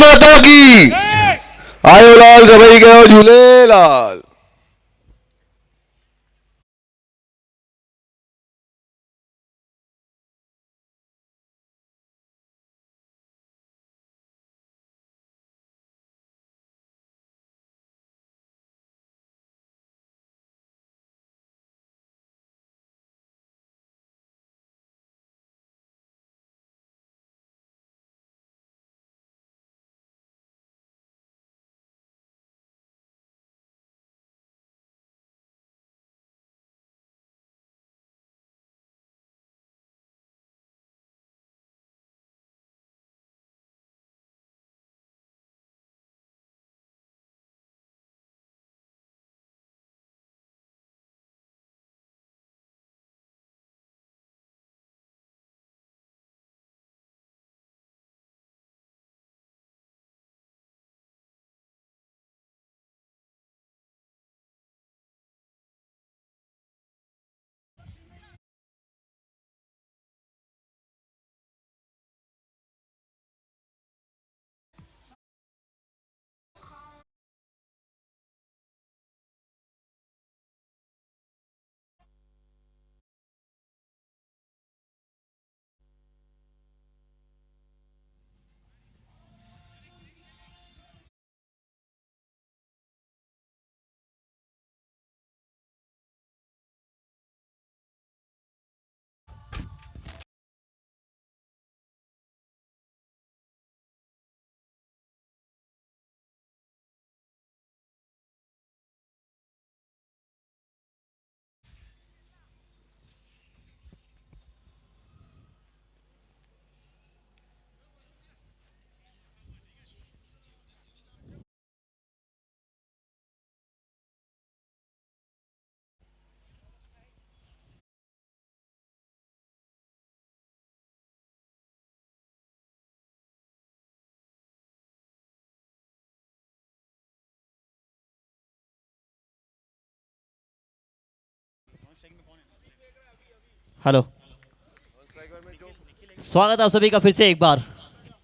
माता की आयो लाल सभई गयो झूलेलाल। हेलो, स्वागत है आप सभी का फिर से एक बार।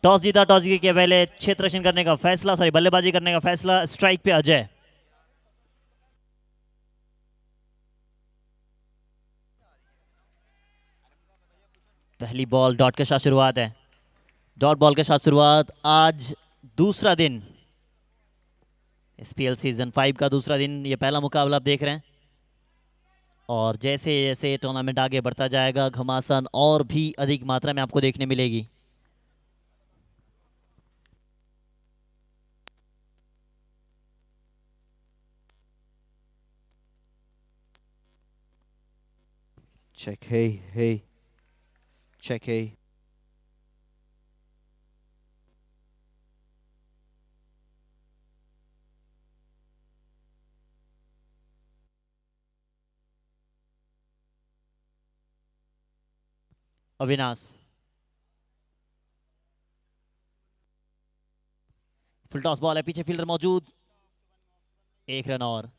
टॉस जीता, टॉस जीत के पहले क्षेत्र रक्षण करने का फैसला, सॉरी बल्लेबाजी करने का फैसला, स्ट्राइक पे अजय। पहली बॉल डॉट के साथ शुरुआत है। डॉट बॉल के साथ शुरुआत। आज दूसरा दिन एसपीएल सीजन 5 का दूसरा दिन, ये पहला मुकाबला आप देख रहे हैं। और जैसे जैसे टूर्नामेंट आगे बढ़ता जाएगा, घमासान और भी अधिक मात्रा में आपको देखने मिलेगी। Check, hey, hey. Check, hey. Avinash, full toss ball है, पीछे फील्डर मौजूद। एक रन और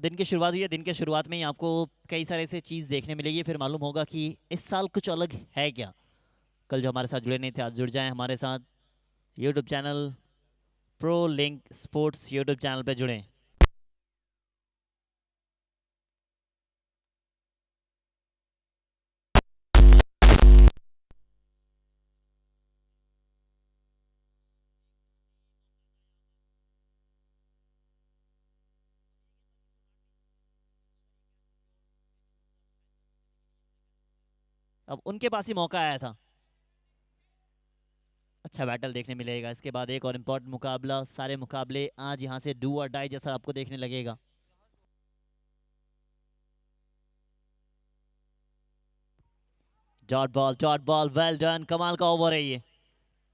दिन की शुरुआत हुई है। दिन के शुरुआत में ही आपको कई सारे ऐसे चीज़ देखने मिलेगी, फिर मालूम होगा कि इस साल कुछ अलग है क्या। कल जो हमारे साथ जुड़े नहीं थे, आज जुड़ जाएं हमारे साथ। YouTube channel pro link sports YouTube channel पे जुड़ें। अब उनके पास ही मौका आया था। अच्छा बैटल देखने मिलेगा। इसके बाद एक और इम्पोर्टेंट मुकाबला। सारे मुकाबले आज यहाँ से डू और डाई जैसा आपको देखने लगेगा। डॉट बॉल, वेल डन, कमाल का ओवर है ये।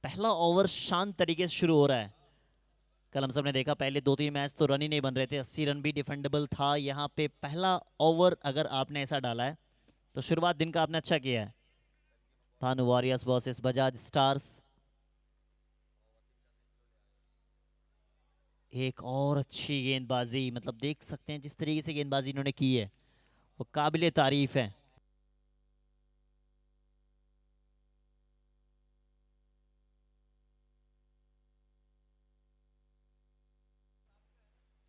पहला ओवर शांत तरीके से शुरू हो रहा है। कल हम सब ने देखा पहले 2-3 मैच तो रन ही नहीं बन रहे थे, 80 रन भी डिफेंडेबल था। यहाँ पे पहला ओवर अगर आपने ऐसा डाला है तो शुरुआत दिन का आपने अच्छा किया है। Bhanu warriors versus Bajaj stars. एक और अच्छी गेंदबाजी, मतलब देख सकते हैं जिस तरीके से गेंदबाजी इन्होंने की है वो काबिले तारीफ है।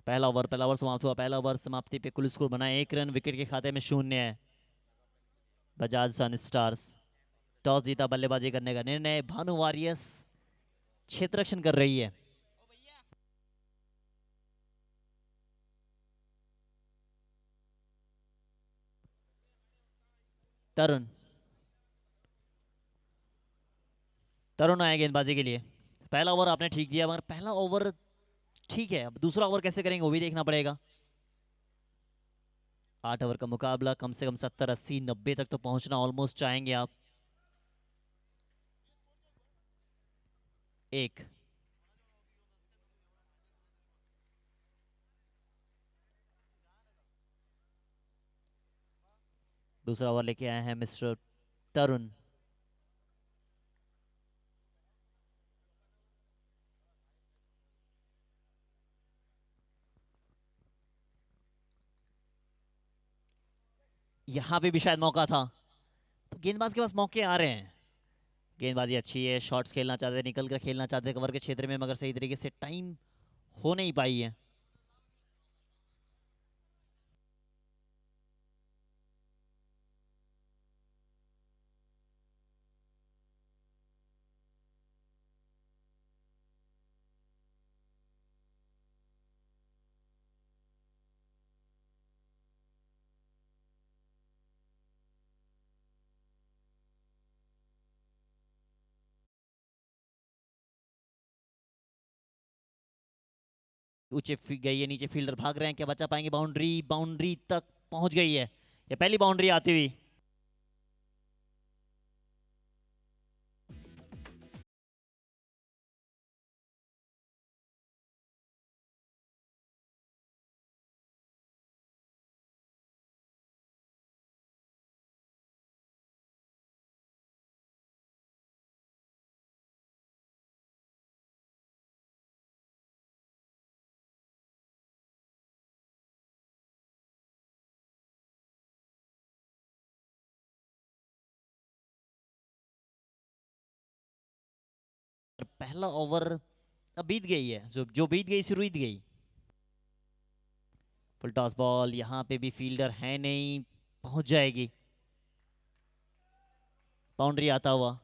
पहला ओवर समाप्त हुआ। पहला ओवर समाप्ति पे कुल स्कोर बना 1 रन, विकेट के खाते में 0 है। बजाज सन स्टार्स टॉस जीता, बल्लेबाजी करने का निर्णय। भानु वॉरियर्स क्षेत्र रक्षण कर रही है। तरुण तरुण आए गेंदबाजी के लिए। पहला ओवर आपने ठीक दिया, मगर पहला ओवर ठीक है, अब दूसरा ओवर कैसे करेंगे वो भी देखना पड़ेगा। 8 ओवर का मुकाबला, कम से कम 70 80 90 तक तो पहुंचना ऑलमोस्ट चाहेंगे आप। एक दूसरा ओवर लेके आए हैं मिस्टर तरुण। यहां पे भी शायद मौका था, तो गेंदबाज के पास मौके आ रहे हैं। गेंदबाजी अच्छी है, शॉट्स खेलना चाहते हैं, निकल कर खेलना चाहते हैं कवर के क्षेत्र में, मगर सही तरीके से टाइम हो नहीं पाई है। गई है, नीचे फील्डर भाग रहे हैं, क्या बचा पाएंगे? बाउंड्री, बाउंड्री तक पहुंच गई है। ये पहली बाउंड्री आती हुई। पहला ओवर अब बीत गई है, जो जो बीत गई शुरू बीत गई। फुल टॉस बॉल, यहां पे भी फील्डर है नहीं, पहुंच जाएगी। बाउंड्री आता हुआ।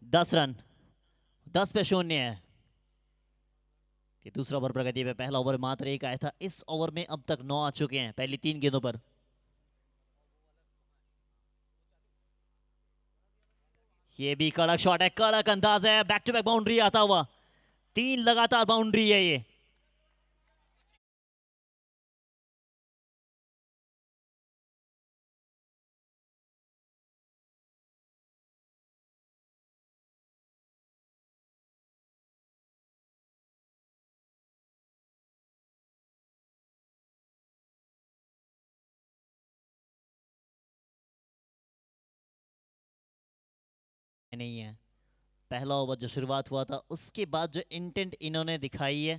दस रन, 10 पे 0 है। ये दूसरा ओवर प्रगति पे, पहला ओवर मात्र एक आया था, इस ओवर में अब तक 9 आ चुके हैं पहली 3 गेंदों पर। ये भी कड़क शॉट है, कड़क अंदाज है, बैक टू बैक बाउंड्री आता हुआ। 3 लगातार बाउंड्री है ये। नहीं है, पहला ओवर जो शुरुआत हुआ था उसके बाद जो इंटेंट इन्होंने दिखाई है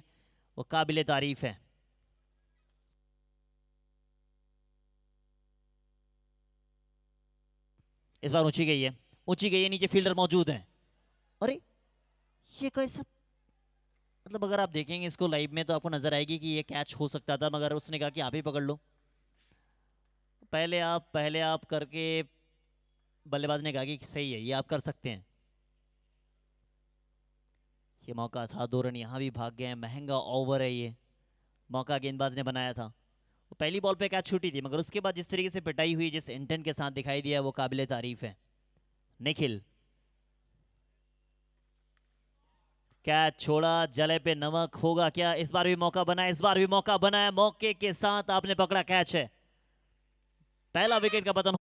वो काबिले तारीफ है। इस बार ऊंची गई है, ऊंची गई है, नीचे फील्डर मौजूद है। अरे ये कैसा, मतलब अगर आप देखेंगे इसको लाइव में तो आपको नजर आएगी कि ये कैच हो सकता था, मगर उसने कहा कि आप ही पकड़ लो। पहले आप करके बल्लेबाज ने कहा कि सही है, ये आप कर सकते हैं। ये मौका था, 2 रन यहां भी भाग गए हैं, महंगा ओवर है ये। मौका गेंदबाज ने बनाया था, वो पहली बॉल पे कैच छूटी थी, मगर उसके बाद जिस तरीके से पिटाई हुई, जिस इंटेंट के साथ दिखाई दिया, वो काबिले तारीफ है। निखिल कैच छोड़ा, जले पे नमक होगा क्या? इस बार भी मौका बना है, इस बार भी मौका बना है, मौके के साथ आपने पकड़ा कैच है। पहला विकेट का पतन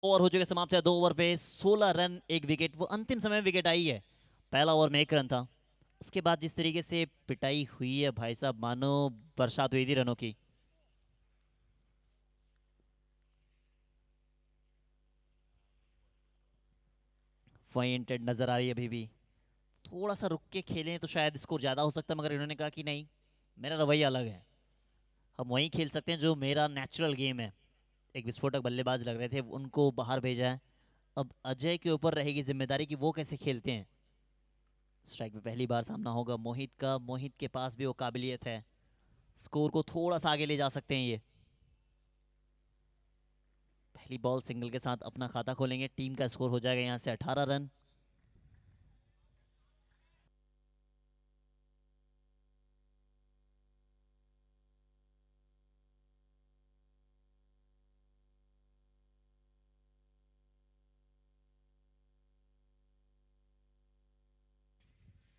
ओवर हो चुके समाप्त है 2 ओवर पे 16 रन 1 विकेट। वो अंतिम समय विकेट आई है, पहला ओवर में 1 रन था। उसके बाद जिस तरीके से पिटाई हुई है भाई साहब, मानो बरसात हुई थी रनों की। फेंटेड नजर आ रही है अभी भी। थोड़ा सा रुक के खेलें तो शायद स्कोर ज्यादा हो सकता, मगर इन्होंने कहा कि नहीं, मेरा रवैया अलग है, हम वहीं खेल सकते हैं जो मेरा नेचुरल गेम है। एक विस्फोटक बल्लेबाज लग रहे थे, उनको बाहर भेजा है। अब अजय के ऊपर रहेगी जिम्मेदारी कि वो कैसे खेलते हैं। स्ट्राइक पे पहली बार सामना होगा मोहित का। मोहित के पास भी वो काबिलियत है, स्कोर को थोड़ा सा आगे ले जा सकते हैं ये। पहली बॉल सिंगल के साथ अपना खाता खोलेंगे। टीम का स्कोर हो जाएगा यहां से 18 रन।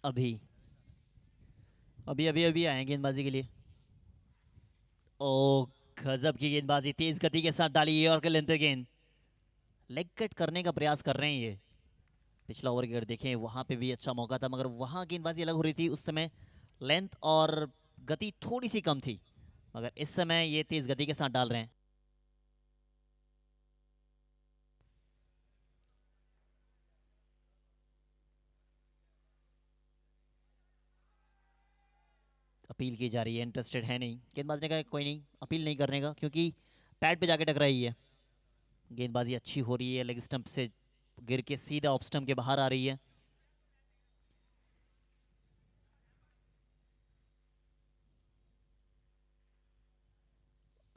अभी अभी अभी अभी आए गेंदबाजी के लिए। ओ गजब की गेंदबाजी, तेज गति के साथ डाली है और लेंथ पे गेंद। लेग कट करने का प्रयास कर रहे हैं ये। पिछला ओवर अगर देखें वहां पे भी अच्छा मौका था, मगर वहां गेंदबाजी अलग हो रही थी। उस समय लेंथ और गति थोड़ी सी कम थी, मगर इस समय ये तेज गति के साथ डाल रहे हैं। अपील की जा रही है, इंटरेस्टेड है नहीं। गेंदबाज ने कहा कोई नहीं, अपील नहीं करने का, क्योंकि पैड पे जाके टकराई है। गेंदबाजी अच्छी हो रही है, लेग स्टंप से गिर के सीधा ऑफ स्टंप के बाहर आ रही है।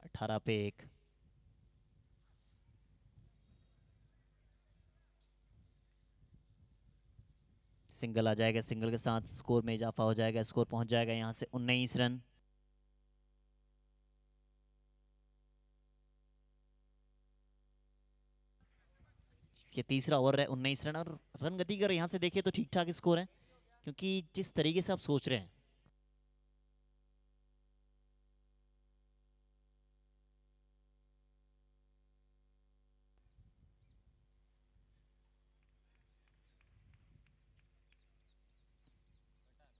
अठारह पे 1। सिंगल आ जाएगा, सिंगल के साथ स्कोर में इजाफा हो जाएगा। स्कोर पहुंच जाएगा यहां से 19 रन। ये तीसरा ओवर है, 19 रन। और रन गति अगर यहां से देखें तो ठीक ठाक स्कोर है, क्योंकि जिस तरीके से आप सोच रहे हैं।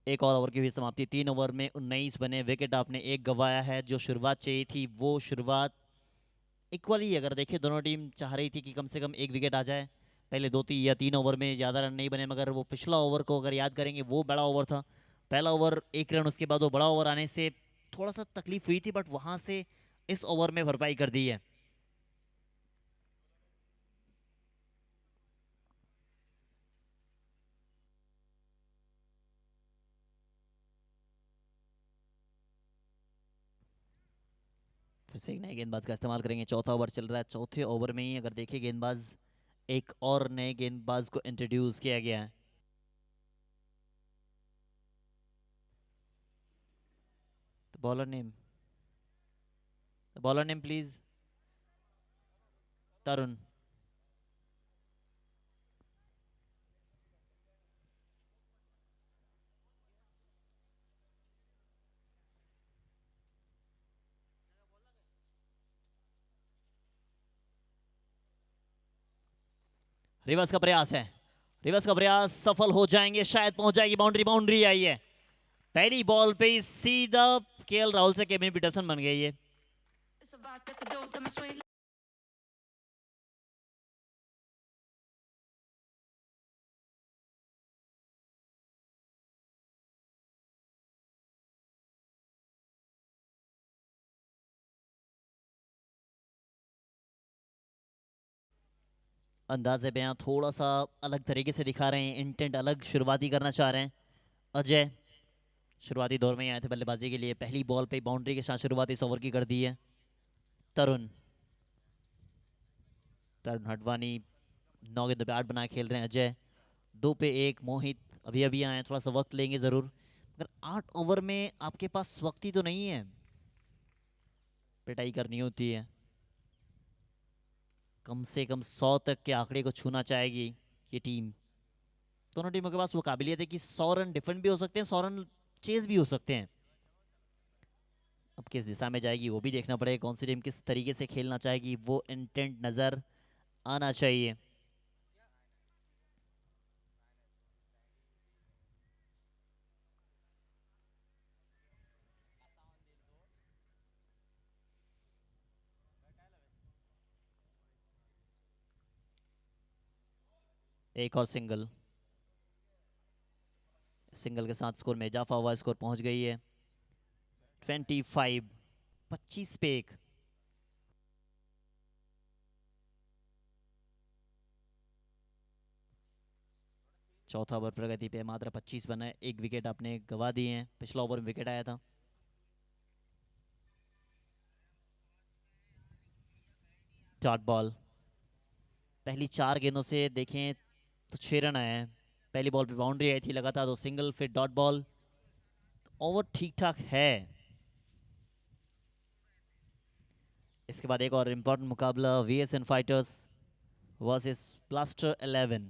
एक और ओवर की हुई समाप्ति। 3 ओवर में 19 बने, विकेट आपने 1 गंवाया है। जो शुरुआत चाहिए थी वो शुरुआत इक्वली, अगर देखें दोनों टीम चाह रही थी कि कम से कम 1 विकेट आ जाए। पहले 2 या 3 ओवर में ज़्यादा रन नहीं बने, मगर वो पिछला ओवर को अगर याद करेंगे वो बड़ा ओवर था। पहला ओवर 1 रन, उसके बाद वो बड़ा ओवर आने से थोड़ा सा तकलीफ हुई थी, बट वहां से इस ओवर में भरपाई कर दी है। फिर से एक नए गेंदबाज का इस्तेमाल करेंगे। चौथा ओवर चल रहा है, चौथे ओवर में ही अगर देखें गेंदबाज, एक और नए गेंदबाज को इंट्रोड्यूस किया गया है। Bowler name please. Tarun. Reverse का प्रयास है, रिवर्स का प्रयास सफल हो जाएंगे, शायद पहुंच जाएगी बाउंड्री। बाउंड्री आई है पहली बॉल पे ही, सीधा केएल राहुल से केविन पीटरसन बन गई है। अंदाजे बयां थोड़ा सा अलग तरीके से दिखा रहे हैं, इंटेंट अलग शुरुआती करना चाह रहे हैं। अजय शुरुआती दौर में आए थे बल्लेबाजी के लिए, पहली बॉल पे बाउंड्री के साथ शुरुआती इस ओवर की कर दी है। तरुण तरुण हटवानी 9 गेंदों पे 8 बना खेल रहे हैं। अजय 2 पे 1। मोहित अभी अभी आए, थोड़ा सा वक्त लेंगे जरूर, मगर 8 ओवर में आपके पास वक्त ही तो नहीं है, पिटाई करनी होती है। कम से कम 100 तक के आंकड़े को छूना चाहेगी ये टीम। दोनों टीमों के पास वो काबिलियत है कि 100 रन डिफेंड भी हो सकते हैं, 100 रन चेज भी हो सकते हैं। अब किस दिशा में जाएगी वो भी देखना पड़ेगा, कौन सी टीम किस तरीके से खेलना चाहेगी, वो इंटेंट नजर आना चाहिए। एक और सिंगल, सिंगल के साथ स्कोर में इजाफा हुआ, स्कोर पहुंच गई है 25, 25 पे एक। चौथा ओवर प्रगति पे, मात्र 25 बना है, एक विकेट आपने गवा दिए हैं, पिछला ओवर में विकेट आया था। डॉट बॉल, पहली 4 गेंदों से देखें तो 6 रन आए हैं। पहली बॉल पे बाउंड्री आई थी, लगातार 2 सिंगल, फिर डॉट बॉल। ओवर ठीक ठाक है। इसके बाद एक और इम्पोर्टेंट मुकाबला, VSN fighters versus blaster 11।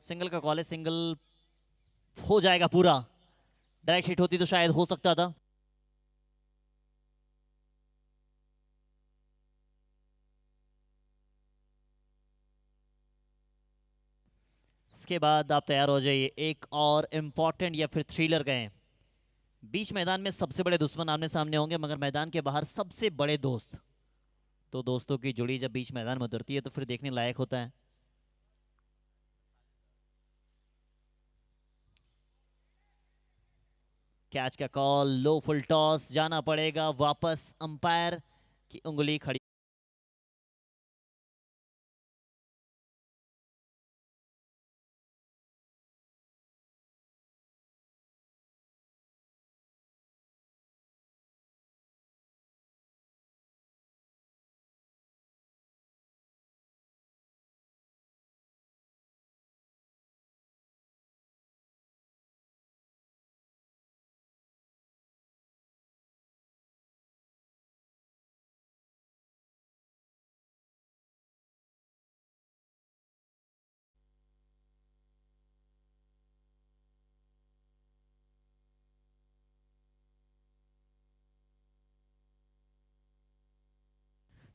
Single का कॉल है, सिंगल हो जाएगा पूरा। डायरेक्ट हिट होती तो शायद हो सकता था। इसके बाद आप तैयार हो जाइए, एक और इम्पोर्टेंट या फिर थ्रिलर कहें। बीच मैदान में सबसे बड़े दुश्मन आमने सामने होंगे, मगर मैदान के बाहर सबसे बड़े दोस्त। तो दोस्तों की जुड़ी जब बीच मैदान में उतरती है तो फिर देखने लायक होता है। कैच का कॉल, लो फुल टॉस, जाना पड़ेगा वापस, अंपायर की उंगली खड़ी।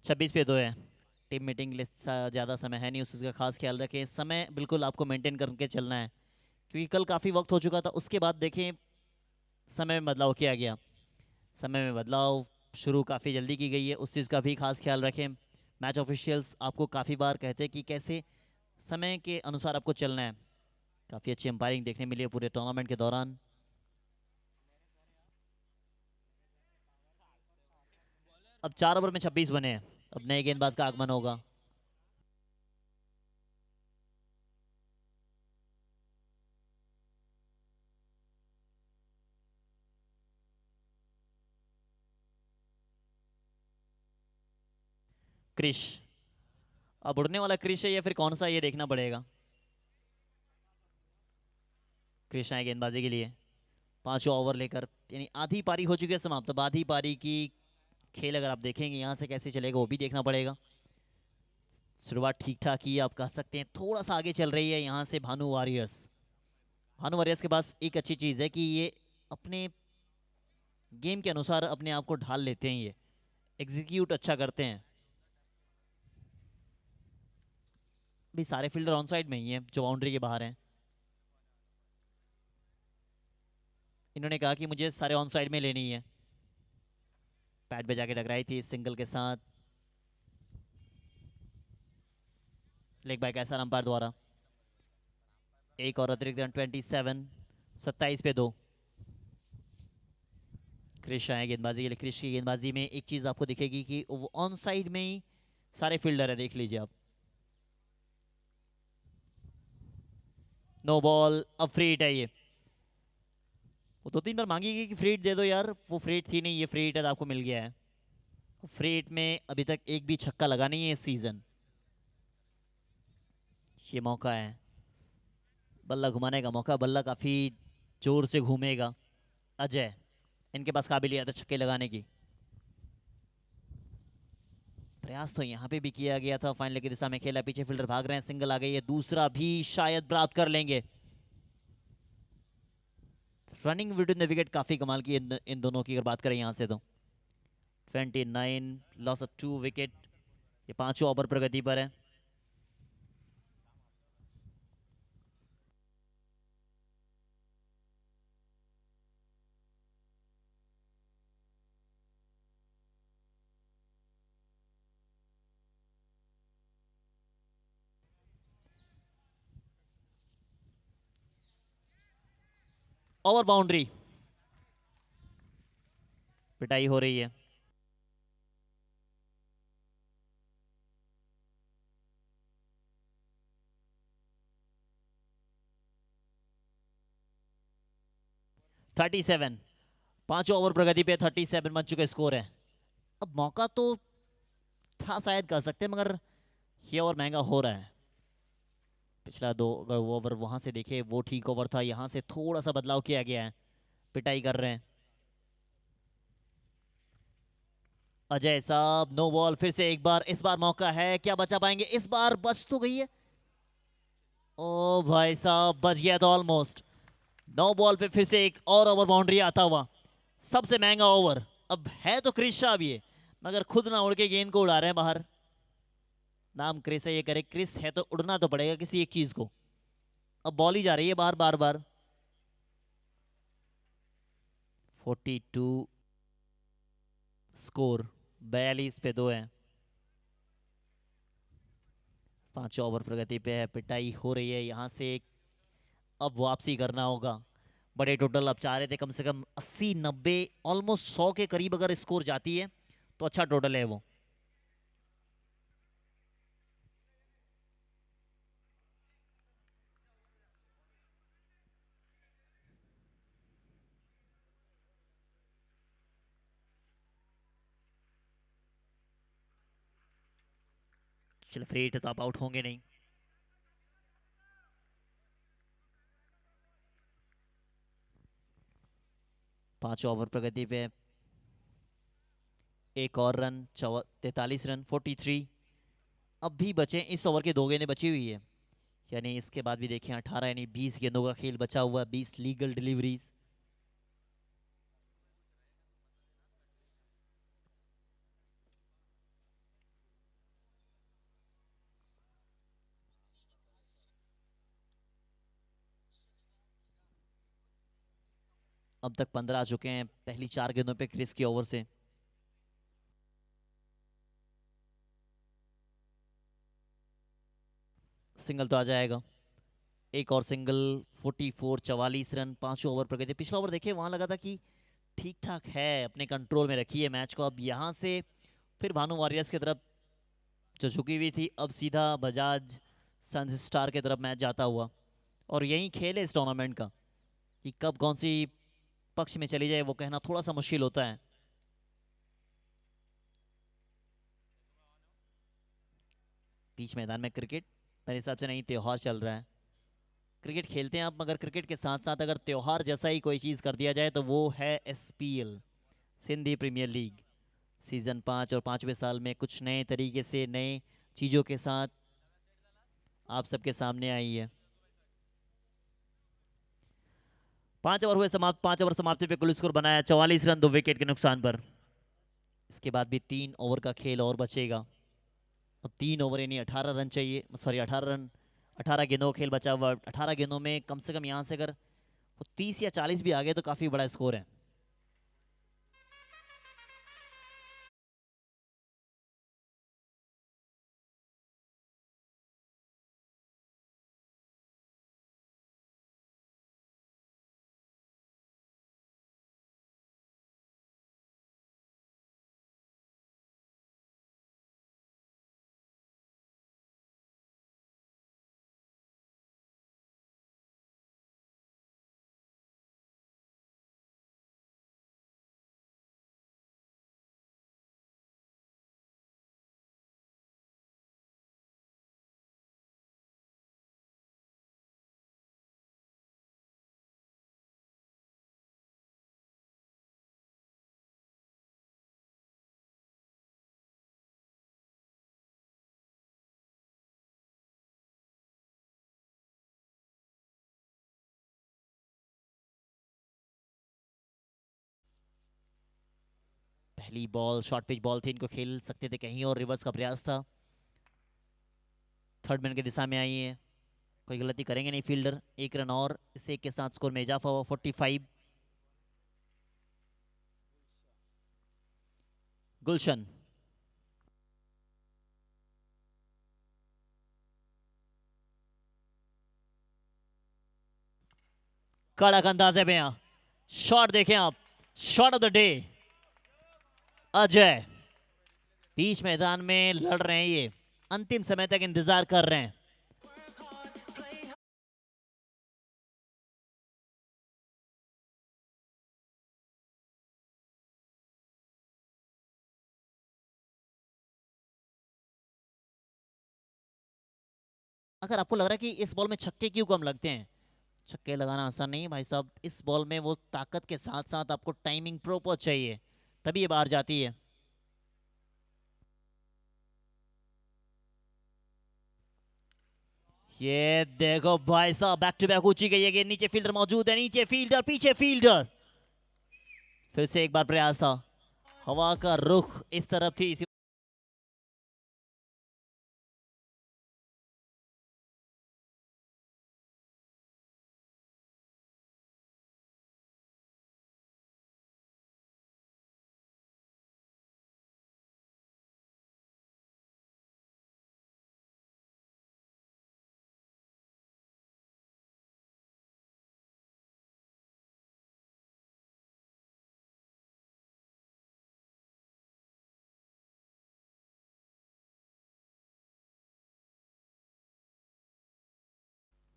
छब्बीस पे 2 है। टीम मीटिंग के लिए ज़्यादा समय है नहीं, उसका खास ख्याल रखें। समय बिल्कुल आपको मेंटेन करके चलना है, क्योंकि कल काफ़ी वक्त हो चुका था। उसके बाद देखें समय में बदलाव किया गया, समय में बदलाव शुरू काफ़ी जल्दी की गई है, उस चीज़ का भी खास ख्याल रखें। मैच ऑफिशियल्स आपको काफ़ी बार कहते हैं कि कैसे समय के अनुसार आपको चलना है। काफ़ी अच्छी अंपायरिंग देखने मिली है पूरे टूर्नामेंट के दौरान। अब 4 ओवर में 26 बने हैं, अब नए गेंदबाज का आगमन होगा। क्रिश, अब उड़ने वाला क्रिश है या फिर कौन सा, ये देखना पड़ेगा। क्रिश आए गेंदबाजी के लिए, 5वां ओवर लेकर, यानी आधी पारी हो चुकी है समाप्त। अब आधी पारी की खेल अगर आप देखेंगे यहाँ से कैसे चलेगा वो भी देखना पड़ेगा। शुरुआत ठीक ठाक ही आप कह सकते हैं, थोड़ा सा आगे चल रही है यहाँ से भानु वॉरियर्स। भानु वॉरियर्स के पास एक अच्छी चीज़ है कि ये अपने गेम के अनुसार अपने आप को ढाल लेते हैं, ये एग्जीक्यूट अच्छा करते हैं। भी सारे फील्डर ऑन साइड में ही हैं जो बाउंड्री के बाहर हैं। इन्होंने कहा कि मुझे सारे ऑन साइड में लेनी है। पैड पे जाके टकराई थी सिंगल के साथ, लेग बाय कैसा अंपायर द्वारा। एक और अतिरिक्त रन, 27, 27 पे 2। क्रिश आए गेंदबाजी के लिए। क्रिश की गेंदबाजी में एक चीज़ आपको दिखेगी कि वो ऑन साइड में ही सारे फील्डर है, देख लीजिए आप। नो बॉल, अब फ्री हिट है ये। वो 2-3 बार मांगी गई कि फ्री हिट दे दो यार, वो फ्री हिट थी नहीं, ये फ्री हिट आपको मिल गया है। फ्री हिट में अभी तक एक भी छक्का लगा नहीं है इस सीजन। ये मौका है, बल्ला घुमाने का मौका, बल्ला काफ़ी जोर से घूमेगा। अजय, इनके पास काबिलियत है छक्के लगाने की। प्रयास तो यहाँ पे भी किया गया था, फाइनल की दिशा में खेला, पीछे फील्डर भाग रहे हैं, सिंगल आ गई है, दूसरा भी शायद प्राप्त कर लेंगे। रनिंग बिटवीन द विकेट काफी कमाल की इन दोनों की अगर बात करें यहाँ से तो 29, लॉस ऑफ 2 विकेट। ये पांचों ओवर प्रगति पर है। ओवर बाउंड्री, पिटाई हो रही है। थर्टी सेवन, पांचों ओवर प्रगति पे 37 बन चुके स्कोर है। अब मौका तो था शायद कर सकते, मगर ये ओवर महंगा हो रहा है। पिछला 2 अगर ओवर वहां से देखे वो ठीक ओवर था, यहाँ से थोड़ा सा बदलाव किया गया है। पिटाई कर रहे हैं अजय साहब। नो बॉल, फिर से एक बार, इस बार मौका है, क्या बचा पाएंगे? इस बार बच तो गई है। ओ भाई साहब, बच गया था ऑलमोस्ट। नो बॉल पे फिर से एक और ओवर बाउंड्री आता हुआ। सबसे महंगा ओवर। अब है तो क्रिस शाह भी है, मगर खुद ना उड़ के गेंद को उड़ा रहे हैं बाहर। नाम क्रिस है, ये करे क्रिस है तो उड़ना तो पड़ेगा किसी एक चीज को। अब बॉल ही जा रही है बाहर बार बार। 42 स्कोर, 42 पे 2 है। पांचों ओवर प्रगति पे है, पिटाई हो रही है यहाँ से। अब वापसी करना होगा। बड़े टोटल अब चाह रहे थे कम से कम 80 90, ऑलमोस्ट 100 के करीब अगर स्कोर जाती है तो अच्छा टोटल है वो। चलो फ्री हिट तो आप आउट होंगे नहीं। पांचों ओवर प्रगति पे, एक और रन, 43 रन, 43। अब भी बचे, इस ओवर के 2 गेंदें बची हुई है, यानी इसके बाद भी देखें 18 यानी 20 गेंदों का खेल बचा हुआ, 20 लीगल डिलीवरीज। अब तक 15 आ चुके हैं पहली 4 गेंदों पे क्रिस के ओवर से। सिंगल तो आ जाएगा, एक और सिंगल। 44, 44 रन, पांचों ओवर प्रगति। पिछला ओवर देखिए, वहां लगा था कि ठीक ठाक है, अपने कंट्रोल में रखी है मैच को। अब यहां से फिर भानु वॉरियर्स की तरफ जो झुकी हुई थी, अब सीधा बजाज सन स्टार की तरफ मैच जाता हुआ। और यही खेल है इस टूर्नामेंट का, कि कब कौन सी पक्ष में चली जाए वो कहना थोड़ा सा मुश्किल होता है। बीच मैदान में क्रिकेट मेरे हिसाब से नहीं, त्योहार चल रहा है। क्रिकेट खेलते हैं आप, मगर क्रिकेट के साथ साथ अगर त्योहार जैसा ही कोई चीज़ कर दिया जाए तो वो है SPL, Sindhi premier league. Season 5 और 5वें साल में कुछ नए तरीके से, नए चीज़ों के साथ आप सबके सामने आई है। 5 ओवर हुए समाप्त, 5 ओवर समाप्ति पे कुल स्कोर बनाया 44 रन 2 विकेट के नुकसान पर। इसके बाद भी 3 ओवर का खेल और बचेगा। अब 3 ओवर यानी 18 रन चाहिए, सॉरी 18 रन, 18 गेंदों का खेल बचा हुआ। 18 गेंदों में कम से कम यहाँ से अगर 30 या 40 भी आ गए तो काफ़ी बड़ा स्कोर है। पहली बॉल शॉर्ट पिच बॉल थी, इनको खेल सकते थे कहीं और, रिवर्स का प्रयास था। थर्ड मैन की दिशा में आई है, कोई गलती करेंगे नहीं फील्डर। 1 रन और, इस एक के साथ स्कोर में इजाफा हुआ 45। गुलशन कड़क अंदाजे में यहां शॉट देखें आप, shot of the day. Ajay बीच मैदान में लड़ रहे हैं, ये अंतिम समय तक इंतजार कर रहे हैं। अगर आपको लग रहा है कि इस बॉल में छक्के क्यों कम लगते हैं, छक्के लगाना आसान नहीं है भाई साहब। इस बॉल में वो ताकत के साथ साथ आपको टाइमिंग प्रॉपर चाहिए, तभी ये बाहर जाती है। ये देखो भाई साहब, बैक टू बैक ऊंची गई है, नीचे फील्डर मौजूद है, नीचे फील्डर पीछे फील्डर। फिर से एक बार प्रयास था, हवा का रुख इस तरफ थी,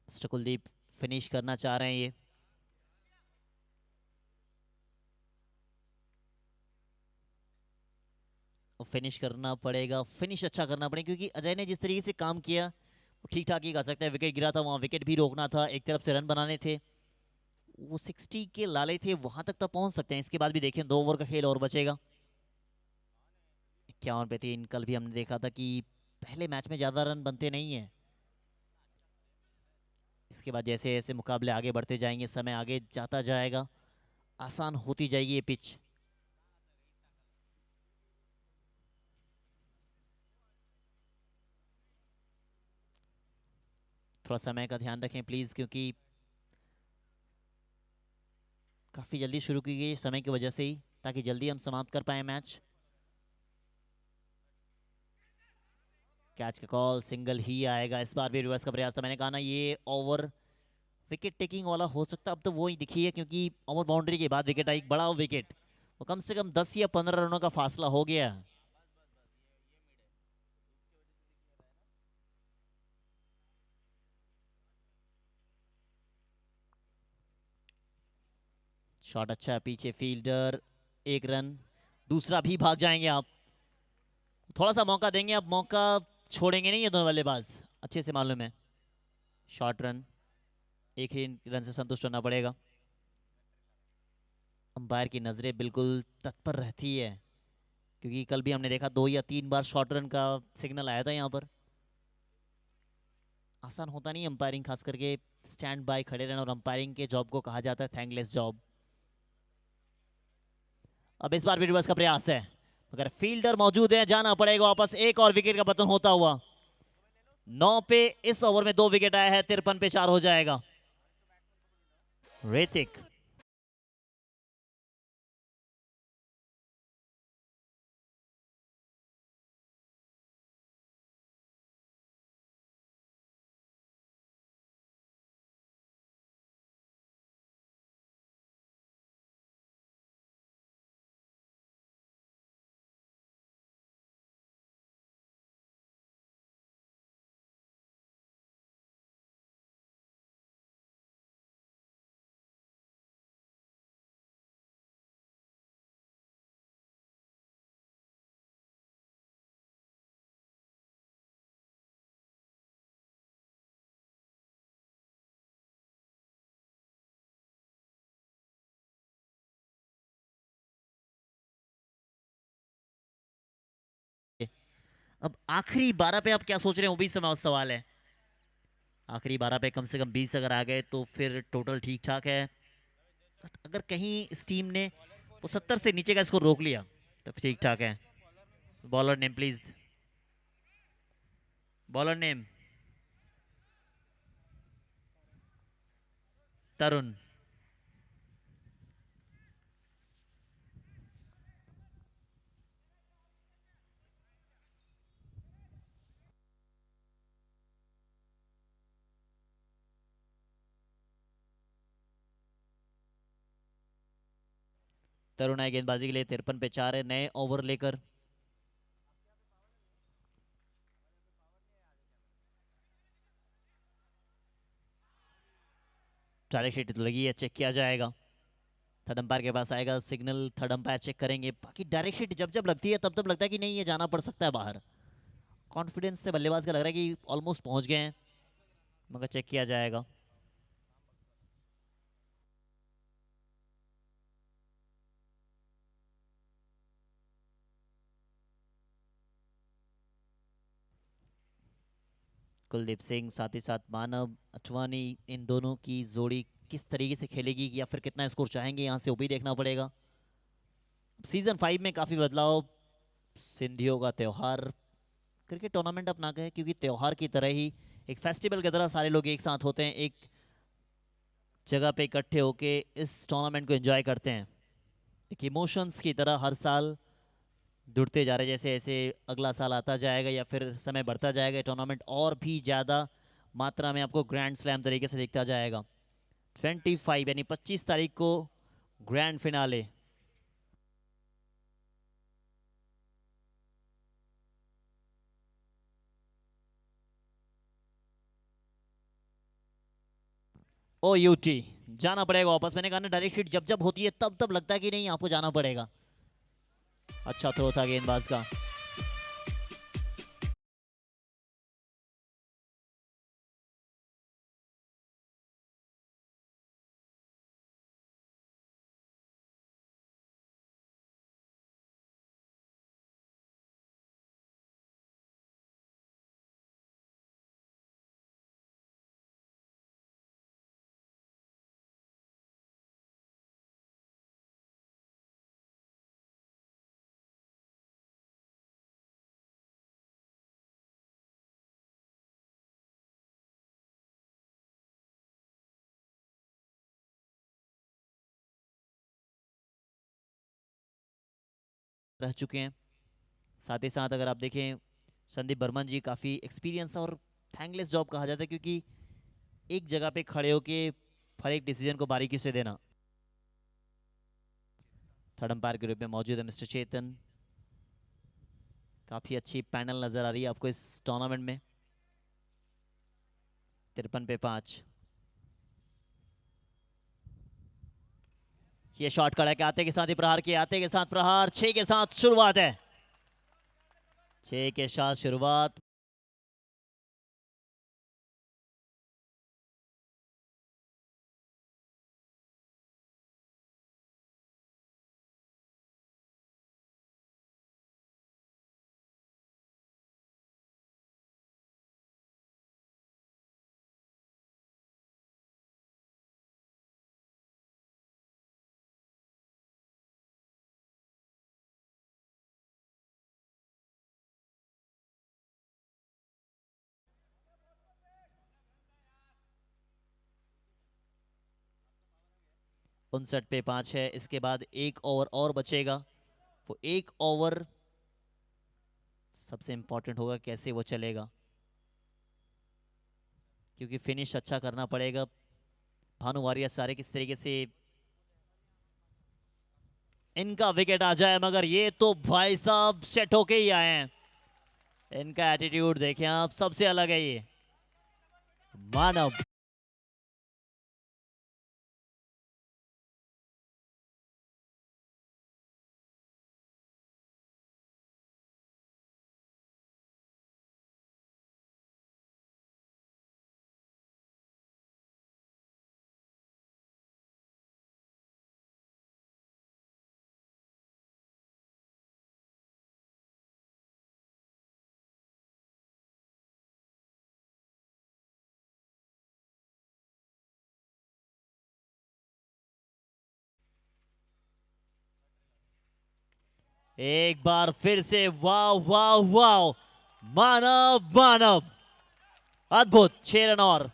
मिस्टर कुलदीप फिनिश करना चाह रहे हैं ये। फिनिश करना पड़ेगा, फिनिश अच्छा करना पड़ेगा, क्योंकि अजय ने जिस तरीके से काम किया वो ठीक ठाक ही कर सकता है। विकेट गिरा था, वहां विकेट भी रोकना था, एक तरफ से रन बनाने थे, वो 60 के लाले थे, वहां तक तो पहुंच सकते हैं। इसके बाद भी देखें 2 ओवर का खेल और बचेगा। 51 पे 3, कल भी हमने देखा था कि पहले मैच में ज्यादा रन बनते नहीं है। इसके बाद जैसे जैसे मुकाबले आगे बढ़ते जाएंगे, समय आगे जाता जाएगा, आसान होती जाएगी ये पिच। थोड़ा समय का ध्यान रखें प्लीज, क्योंकि काफी जल्दी शुरू की गई समय की वजह से ही, ताकि जल्दी हम समाप्त कर पाए मैच। कैच का कॉल, सिंगल ही आएगा। इस बार भी रिवर्स का प्रयास था, मैंने कहा ना ये ओवर विकेट टेकिंग वाला हो सकता, अब तो वो ही दिखी है, क्योंकि ओवर बाउंड्री के बाद विकेट आई, बड़ा विकेट, वो कम से कम 10 या 15 रनों का फासला हो गया। शॉट अच्छा है, पीछे फील्डर, 1 रन, दूसरा भी भाग जाएंगे आप। थोड़ा सा मौका देंगे, अब मौका छोड़ेंगे नहीं ये दोनों बल्लेबाज, अच्छे से मालूम है। शॉर्ट रन, 1 ही रन से संतुष्ट होना पड़ेगा। अंपायर की नजरें बिल्कुल तत्पर रहती है, क्योंकि कल भी हमने देखा 2 या 3 बार शॉर्ट रन का सिग्नल आया था यहाँ पर। आसान होता नहीं अंपायरिंग, खास करके स्टैंड बाय खड़े रहना, और अंपायरिंग के जॉब को कहा जाता है थैंकलेस जॉब। अब इस बार भी रिवर्स का प्रयास है, मगर फील्डर मौजूद है, जाना पड़ेगा वापस। एक और विकेट का पतन होता हुआ 9 पे इस ओवर में 2 विकेट आया है, 53 पे 4 हो जाएगा। ऋतिक अब आखिरी 12 पे आप क्या सोच रहे हैं, वो भी सवाल है। आखिरी 12 पे कम से कम 20 अगर आ गए तो फिर टोटल ठीक ठाक है। अगर कहीं इस टीम ने वो 70 से नीचे का स्कोर रोक लिया तो ठीक ठाक है। Bowler name please. Bowler name Tarun. Tarun आए गेंदबाजी के लिए 53 पे 4 है नए ओवर लेकर। डायरेक्ट हिट तो लगी है, चेक किया जाएगा। थर्ड अंपायर के पास आएगा सिग्नल, थर्ड अंपायर चेक करेंगे। बाकी डायरेक्ट हिट जब जब लगती है तब तब लगता है कि नहीं ये जाना पड़ सकता है बाहर। कॉन्फिडेंस से बल्लेबाज का लग रहा है कि ऑलमोस्ट पहुंच गए हैं, मगर चेक किया जाएगा। कुलदीप सिंह साथ ही साथ मानव अठवानी, इन दोनों की जोड़ी किस तरीके से खेलेगी या फिर कितना स्कोर चाहेंगे यहाँ से वो भी देखना पड़ेगा। सीजन 5 में काफी बदलाव। सिंधियों का त्योहार, क्रिकेट टूर्नामेंट अपना गए क्योंकि त्योहार की तरह ही एक फेस्टिवल की तरह सारे लोग एक साथ होते हैं, एक जगह पे इकट्ठे होके इस टूर्नामेंट को एंजॉय करते हैं। एक इमोशंस की तरह हर साल जुड़ते जा रहे हैं। जैसे जैसे अगला साल आता जाएगा या फिर समय बढ़ता जाएगा, टूर्नामेंट और भी ज़्यादा मात्रा में आपको ग्रैंड स्लैम तरीके से दिखता जाएगा। 25 यानी 25 तारीख को ग्रैंड फिनाले। ओ यूटी जाना पड़ेगा वापस। मैंने कहा ना डायरेक्ट हिट जब जब होती है तब तब लगता है कि नहीं आपको जाना पड़ेगा। अच्छा थ्रो था गेंदबाज का। रह चुके हैं। साथ ही साथ अगर आप देखें संदीप बर्मन जी काफ़ी एक्सपीरियंस और थैंकलेस जॉब कहा जाता है, क्योंकि एक जगह पे खड़े होके हर एक डिसीजन को बारीकी से देना। थर्ड अंपायर के रूप में मौजूद है मिस्टर चेतन। काफ़ी अच्छी पैनल नज़र आ रही है आपको इस टूर्नामेंट में। 53 पे 5। ये शॉट कड़ा के आते के साथ ही प्रहार किए, आते के साथ प्रहार, 6 के साथ शुरुआत है। 6 के साथ शुरुआत। उनसठ पे 5 है। इसके बाद एक ओवर और बचेगा। वो एक ओवर सबसे इंपॉर्टेंट होगा कैसे वो चलेगा, क्योंकि फिनिश अच्छा करना पड़ेगा। भानु वारिया सारे किस तरीके से इनका विकेट आ जाए, मगर ये तो भाई साहब सेट होके ही आए हैं। इनका एटीट्यूड देखें आप, सबसे अलग है ये। मानव एक बार फिर से वाह वाह वाह, मानव मानव, अद्भुत 6 रन और।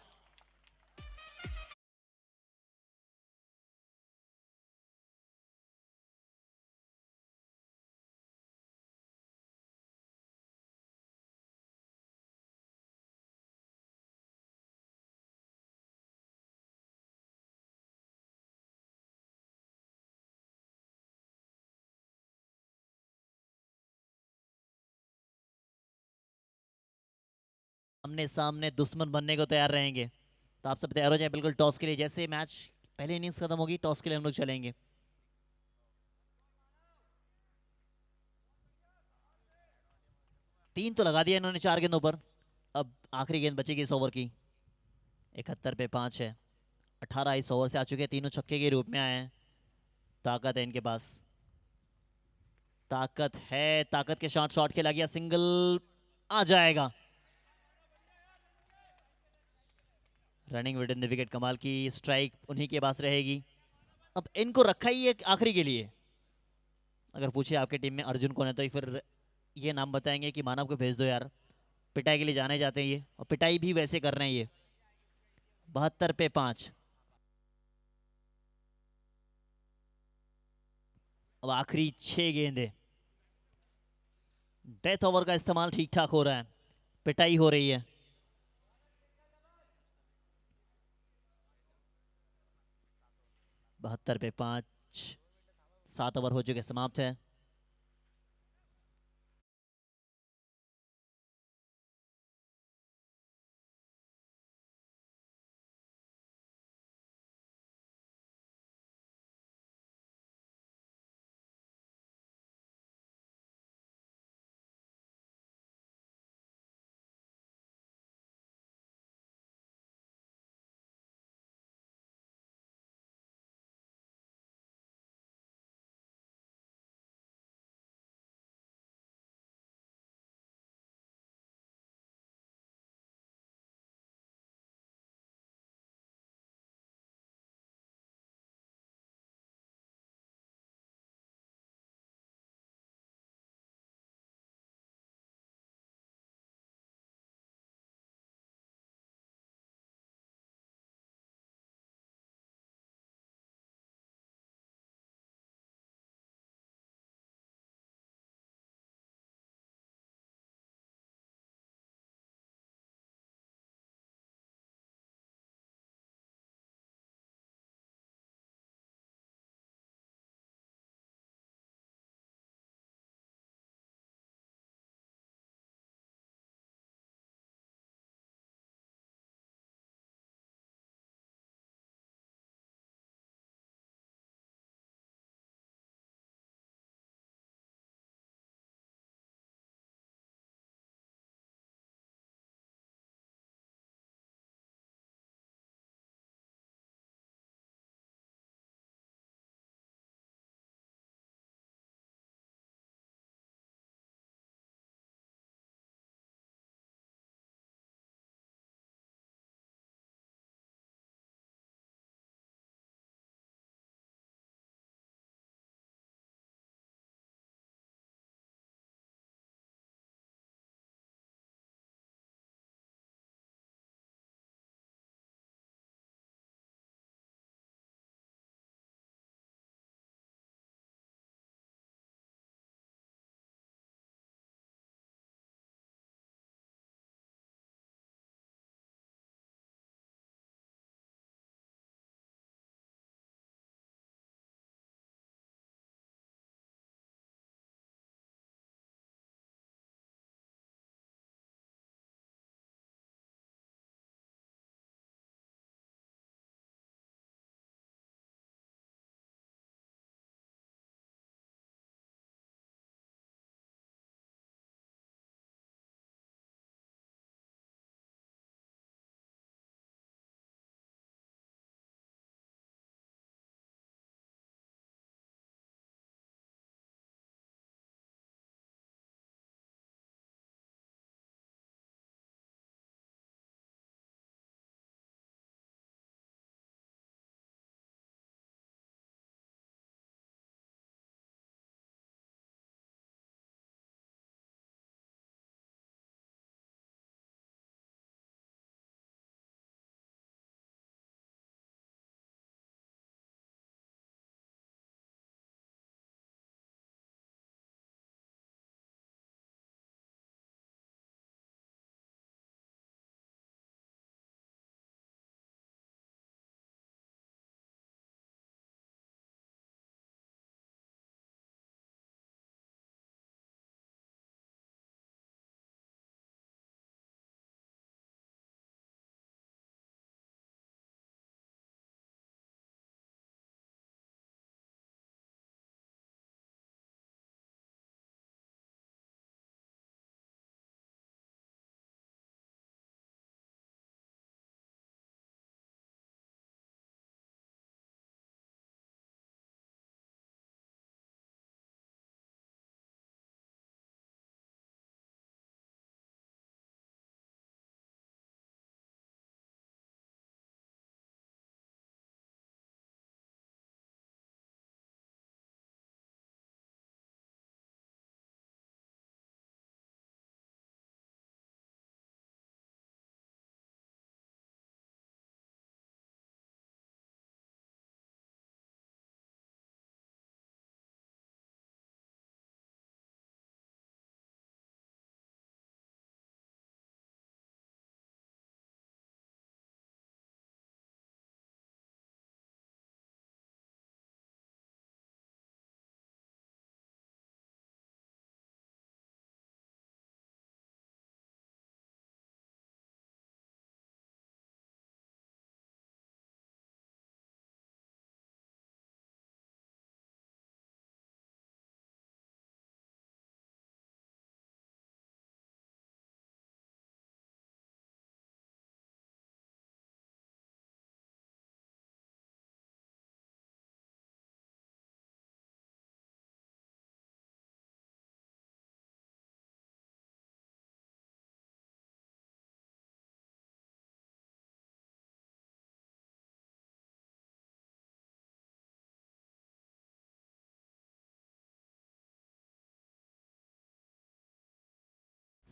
आमने सामने दुश्मन बनने को तैयार रहेंगे, तो आप सब तैयार हो जाए बिल्कुल टॉस के लिए। जैसे मैच पहले इनिंग्स खत्म होगी, टॉस के लिए हम लोग चलेंगे। तीन तो लगा दिया इन्होंने 4 गेंदों पर। अब आखिरी गेंद बचेगी इस ओवर की। 71 पे 5 है। 18 इस ओवर से आ चुके हैं, तीनों छक्के के रूप में आए हैं। ताकत है इनके पास, ताकत है, ताकत के शॉट, शॉट खेला गया, सिंगल आ जाएगा। Running with in the wicket, कमाल की स्ट्राइक उन्हीं के पास रहेगी। अब इनको रखा ही है आखिरी के लिए। अगर पूछे आपके टीम में अर्जुन कौन है, तो फिर ये नाम बताएंगे कि मानव को भेज दो यार, पिटाई के लिए जाने जाते हैं ये, और पिटाई भी वैसे कर रहे हैं ये। 72 पे 5। अब आखिरी 6 गेंदे, डेथ ओवर का इस्तेमाल ठीक ठाक हो रहा है, पिटाई हो रही है। 72 पे 5, 7 ओवर हो चुके समाप्त है।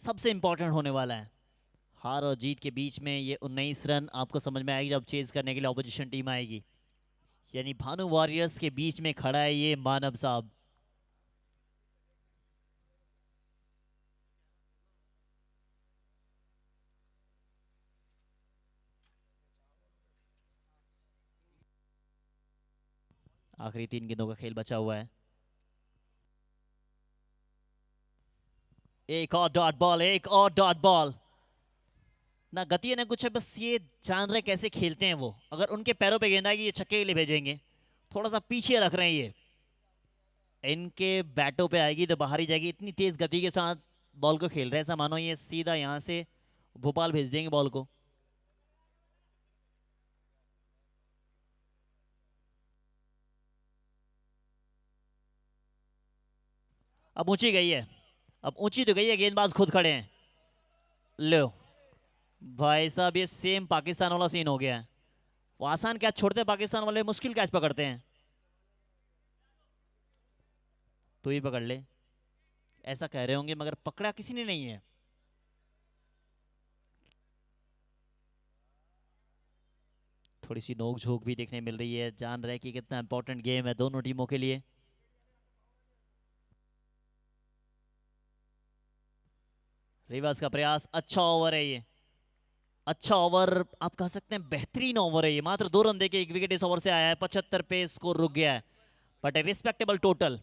सबसे इंपॉर्टेंट होने वाला है। हार और जीत के बीच में ये 19 रन आपको समझ में आएगी जब चेज करने के लिए ऑपोजिशन टीम आएगी। यानी भानु वॉरियर्स के बीच में खड़ा है ये मानव साहब। आखिरी 3 गेंदों का खेल बचा हुआ है। एक और डॉट बॉल, एक और डॉट बॉल। ना गति है ना कुछ है, बस ये जान रहे कैसे खेलते हैं वो। अगर उनके पैरों पे गेंद आएगी ये छक्के के लिए भेजेंगे। थोड़ा सा पीछे रख रहे हैं ये। इनके बैटों पे आएगी तो बाहर ही जाएगी। इतनी तेज गति के साथ बॉल को खेल रहे हैं, ऐसा मानो ये सीधा यहां से भोपाल भेज देंगे बॉल को। अब ऊंची गई है, अब ऊंची तो गई है, गेंदबाज खुद खड़े हैं। लो भाई साहब, ये सेम पाकिस्तान वाला सीन हो गया है। वो आसान कैच छोड़ते हैं पाकिस्तान वाले, मुश्किल कैच पकड़ते हैं। तो ही पकड़ ले ऐसा कह रहे होंगे, मगर पकड़ा किसी ने नहीं है। थोड़ी सी नोक झोंक भी देखने मिल रही है, जान रहे कि कितना इंपॉर्टेंट गेम है दोनों टीमों के लिए। रिवर्स का प्रयास, अच्छा ओवर है ये, अच्छा ओवर आप कह सकते हैं, बेहतरीन ओवर है ये। मात्र 2 रन देके 1 विकेट इस ओवर से आया है। 75 पे स्कोर रुक गया है, बट ए रिस्पेक्टेबल टोटल।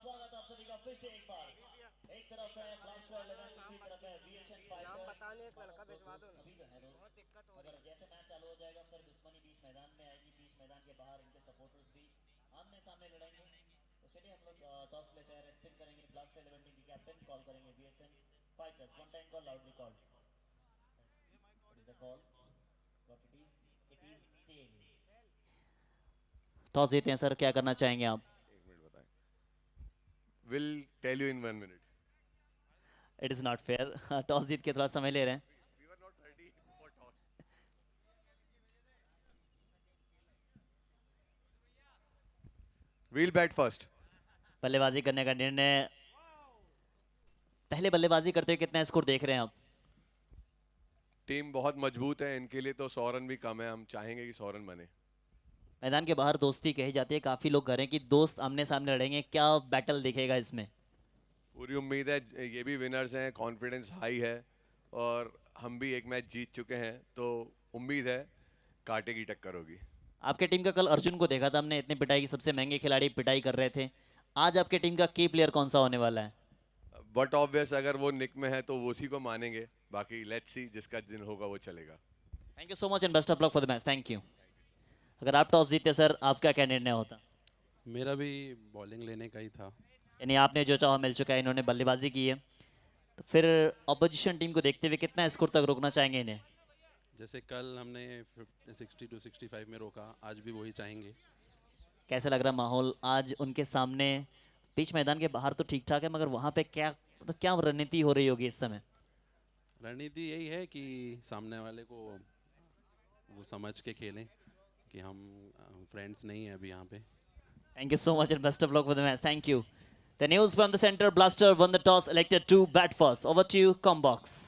स्वागत आप सभी का फिर से एक बार। एक तरफ है ब्लास्ट 11, दूसरी तरफ है VSN फाइटर्स। बताने एक लड़का भिजवा दो ना, अभी जो है बहुत दिक्कत हो मगर रही है। जैसे मैच चालू हो जाएगा फिर दुश्मनी बीच मैदान में आएगी। बीच मैदान के बाहर इनके सपोर्टर्स भी आमने सामने लड़ेंगे। तो चलिए हम लोग टॉस लेते हैं, स्पिन करेंगे। ब्लास्ट 11 टीम की कैप्टन कॉल करेंगे VSN fighters. One time call loudly called. What is the call? What it is tell. Toss जीते हैं सर, क्या करना चाहेंगे आप? एक मिनट बताएं। Will tell you in 1 minute. It is not fair. Toss जीत के थोड़ा समय ले रहे हैं। We were not ready for toss. We'll bat first. बल्लेबाजी करने का निर्णय। पहले बल्लेबाजी करते हुए कितना स्कोर देख रहे हैं आप? टीम बहुत मजबूत है, इनके लिए तो 100 रन भी कम है। हम चाहेंगे कि 100 रन बने। मैदान के बाहर दोस्ती कही जाती है, काफी लोग कह रहे हैं कि दोस्त आमने सामने लड़ेंगे। क्या बैटल दिखेगा इसमें? पूरी उम्मीद है, ये भी विनर्स हैं, कॉन्फिडेंस हाई है और हम भी एक मैच जीत चुके हैं, तो उम्मीद है कांटे की टक्कर होगी। आपके टीम का कल अर्जुन को देखा था हमने, इतनी पिटाई की, सबसे महंगे खिलाड़ी पिटाई कर रहे थे। आज आपके टीम का की प्लेयर कौन सा होने वाला है? बट ऑब्वियस अगर वो निक में है तो वो उसी को मानेंगे, बाकी लेट्स सी, जिसका दिन होगा वो चलेगा। Thank you so much and best of luck for the match. Thank you. अगर आप टॉस जीतते सर, आपका क्या निर्णय होता? मेरा भी बॉलिंग लेने का ही था। यानी आपने जो चाहा मिल चुका है, इन्होंने बल्लेबाजी की है, तो फिर अपोजिशन टीम को देखते हुए कितना स्कोर तक रोकना चाहेंगे इन्हें? जैसे कल हमने 60 टू 65 में रोका, आज भी वही चाहेंगे। कैसा लग रहा माहौल आज उनके सामने? पिच मैदान के बाहर तो ठीक ठाक है, मगर वहां पे क्या, मतलब क्या रणनीति हो रही होगी इस समय? रणनीति यही है कि सामने वाले को वो समझ के खेलें कि हम फ्रेंड्स नहीं हैं अभी यहाँ पे। Thank you so much and best of luck for the match. Thank you. The news from the center, Blaster won the toss, elected to bat first. Over to you, Combox.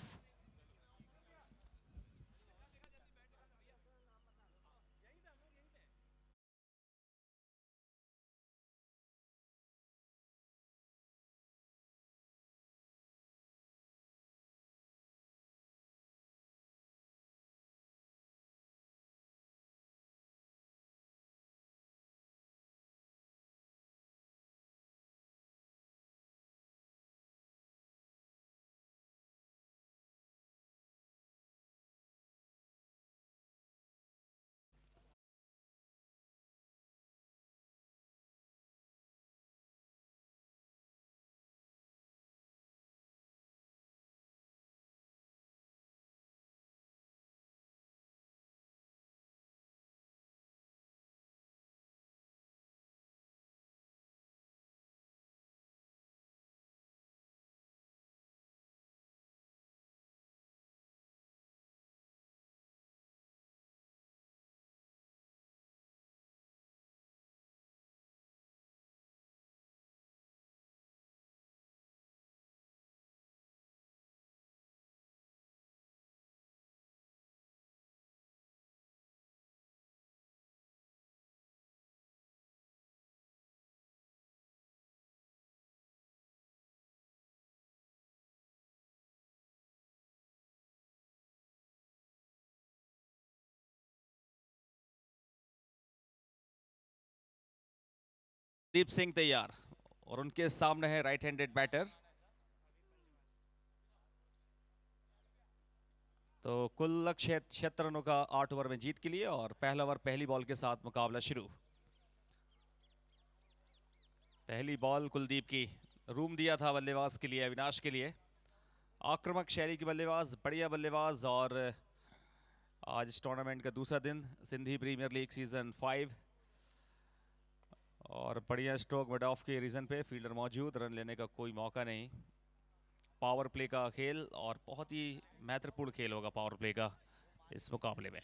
Deep Singh तैयार और उनके सामने है राइट हैंडेड बैटर। तो कुल लक्ष्य 76 रनों का 8 ओवर में जीत के लिए, और पहला ओवर पहली बॉल के साथ मुकाबला शुरू। पहली बॉल कुलदीप की, रूम दिया था बल्लेबाज के लिए, अविनाश के लिए। आक्रामक शैली की बल्लेबाज, बढ़िया बल्लेबाज, और आज इस टूर्नामेंट का दूसरा दिन, सिंधी प्रीमियर लीग सीजन 5, और बढ़िया स्ट्रोक मिड ऑफ के रीजन पे फील्डर मौजूद, रन लेने का कोई मौका नहीं। पावर प्ले का खेल, और बहुत ही महत्वपूर्ण खेल होगा पावर प्ले का इस मुकाबले में।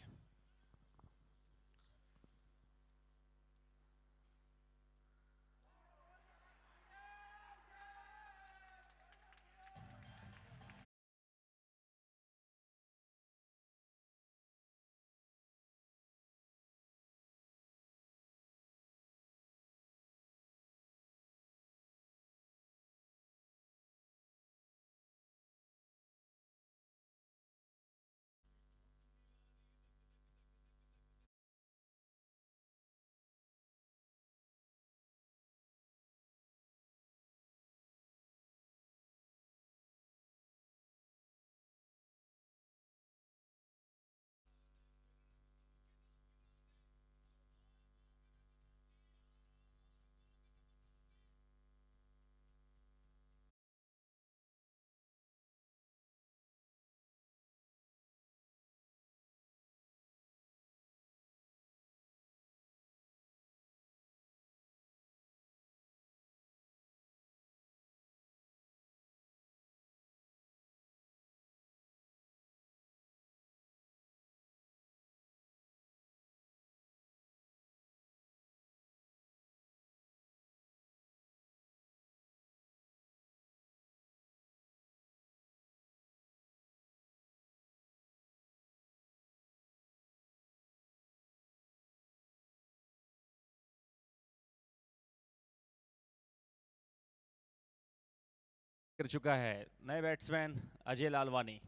कर चुका है नए बैट्समैन अजय लालवानी।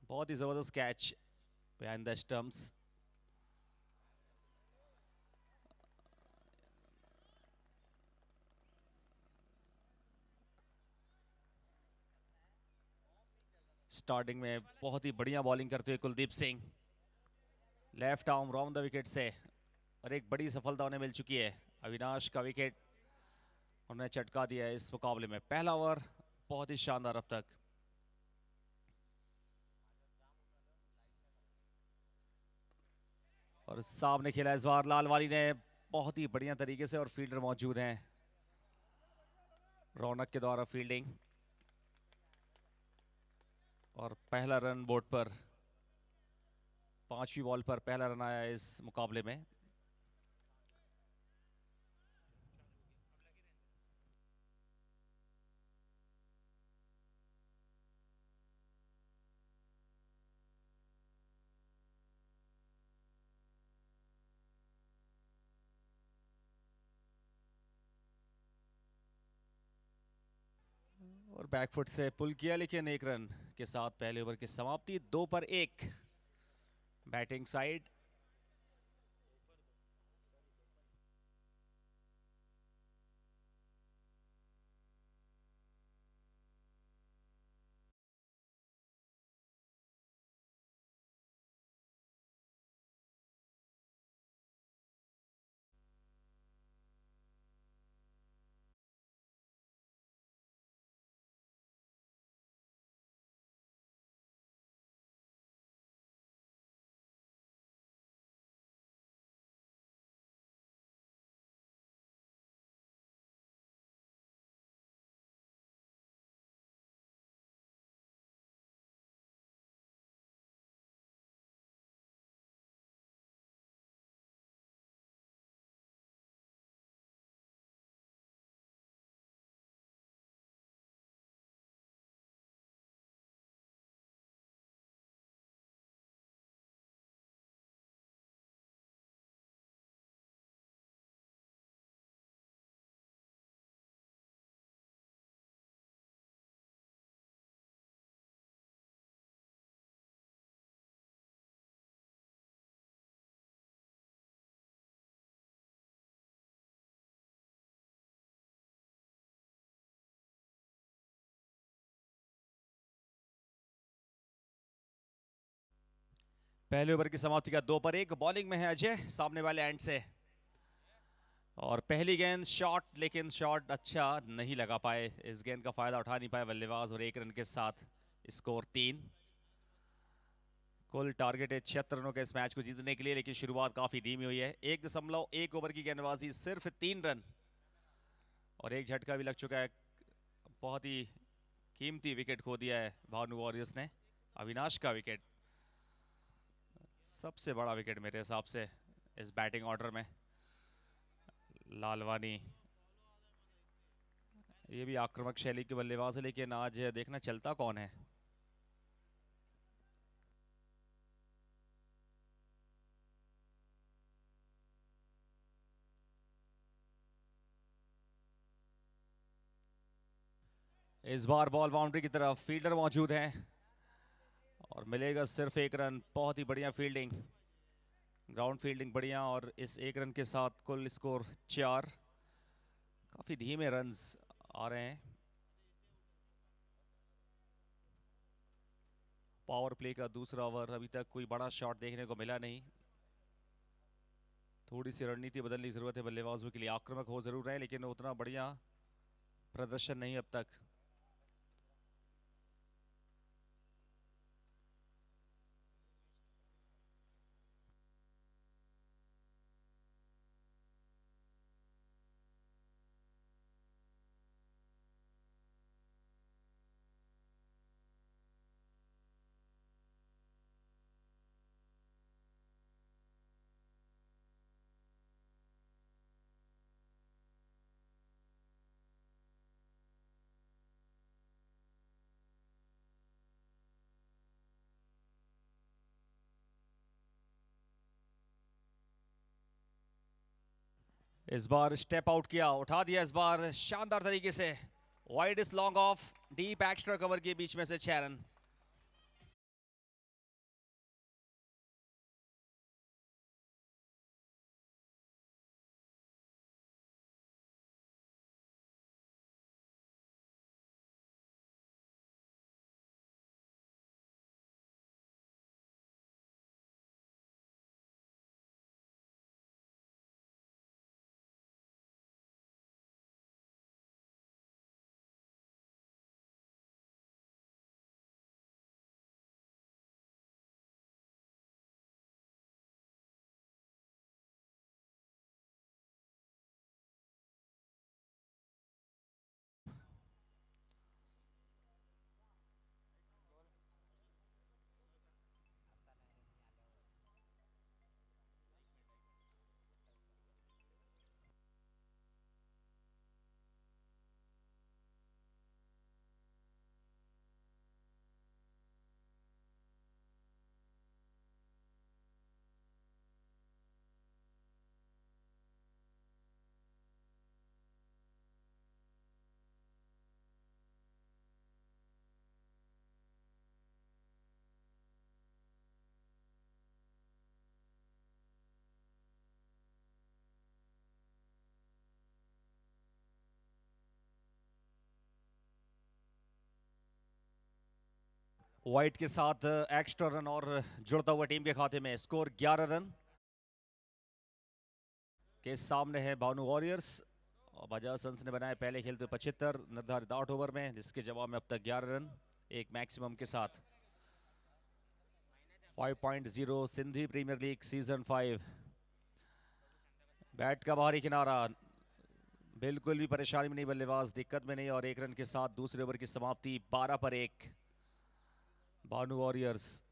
बहुत ही जबरदस्त catch behind the stumps. Starting में बहुत ही बढ़िया बॉलिंग करते हुए Kuldeep Singh, left arm round the wicket से, और एक बड़ी सफलता उन्हें मिल चुकी है। अविनाश का विकेट उन्होंने चटका दिया है इस मुकाबले में। पहला ओवर बहुत ही शानदार अब तक। और सामने खेला इस बार लालवाली ने बहुत ही बढ़िया तरीके से, और फील्डर मौजूद हैं, रौनक के द्वारा फील्डिंग, और पहला रन बोर्ड पर, 5वीं बॉल पर पहला रन आया इस मुकाबले में। और बैकफुट से पुल किया, लेकिन एक रन के साथ पहले ओवर की समाप्ति। 2 पर 1 बैटिंग साइड। पहले ओवर की समाप्ति का 2 पर 1। बॉलिंग में है अजय सामने वाले एंड से, और पहली गेंद शॉट, लेकिन शॉट अच्छा नहीं लगा पाए, इस गेंद का फायदा उठा नहीं पाए बल्लेबाज, और 1 रन के साथ स्कोर 3। कुल टारगेट है 76 रनों के इस मैच को जीतने के लिए, लेकिन शुरुआत काफी धीमी हुई है। 1.1 ओवर की गेंदबाजी, सिर्फ 3 रन, और एक झटका भी लग चुका है। बहुत ही कीमती विकेट खो दिया है भानु वॉरियर्स ने। अविनाश का विकेट, सबसे बड़ा विकेट मेरे हिसाब से इस बैटिंग ऑर्डर में। लालवानी ये भी आक्रामक शैली के बल्लेबाज है, लेकिन आज देखना चलता कौन है। इस बार बॉल बाउंड्री की तरफ, फील्डर मौजूद हैं, और मिलेगा सिर्फ 1 रन। बहुत ही बढ़िया फील्डिंग, ग्राउंड फील्डिंग बढ़िया, और इस 1 रन के साथ कुल स्कोर 4। काफी धीमे रन्स आ रहे हैं। पावर प्ले का दूसरा ओवर, अभी तक कोई बड़ा शॉट देखने को मिला नहीं। थोड़ी सी रणनीति बदलने की जरूरत है बल्लेबाजों के लिए। आक्रामक हो जरूर रहे हैं, लेकिन उतना बढ़िया प्रदर्शन नहीं अब तक। इस बार स्टेप आउट किया, उठा दिया इस बार शानदार तरीके से। Wide is long off, deep extra cover के बीच में से 6 रन। वाइट के साथ एक्स्ट्रा रन और जुड़ता हुआ टीम के खाते में स्कोर 11 रन के सामने है भानु वॉरियर्स। और बजाज सन्स ने बनाए पहले खेलते 75 निर्धारित 8 ओवर में, जिसके जवाब में अब तक 11 रन एक मैक्सिमम के साथ। 5.0 Sindhi premier league season 5। Bat का बाहरी किनारा, बिल्कुल भी परेशानी में नहीं बल्लेबाज, दिक्कत में नहीं, और 1 रन के साथ दूसरे ओवर की समाप्ति 12 पर 1 भानु वॉरियर्स।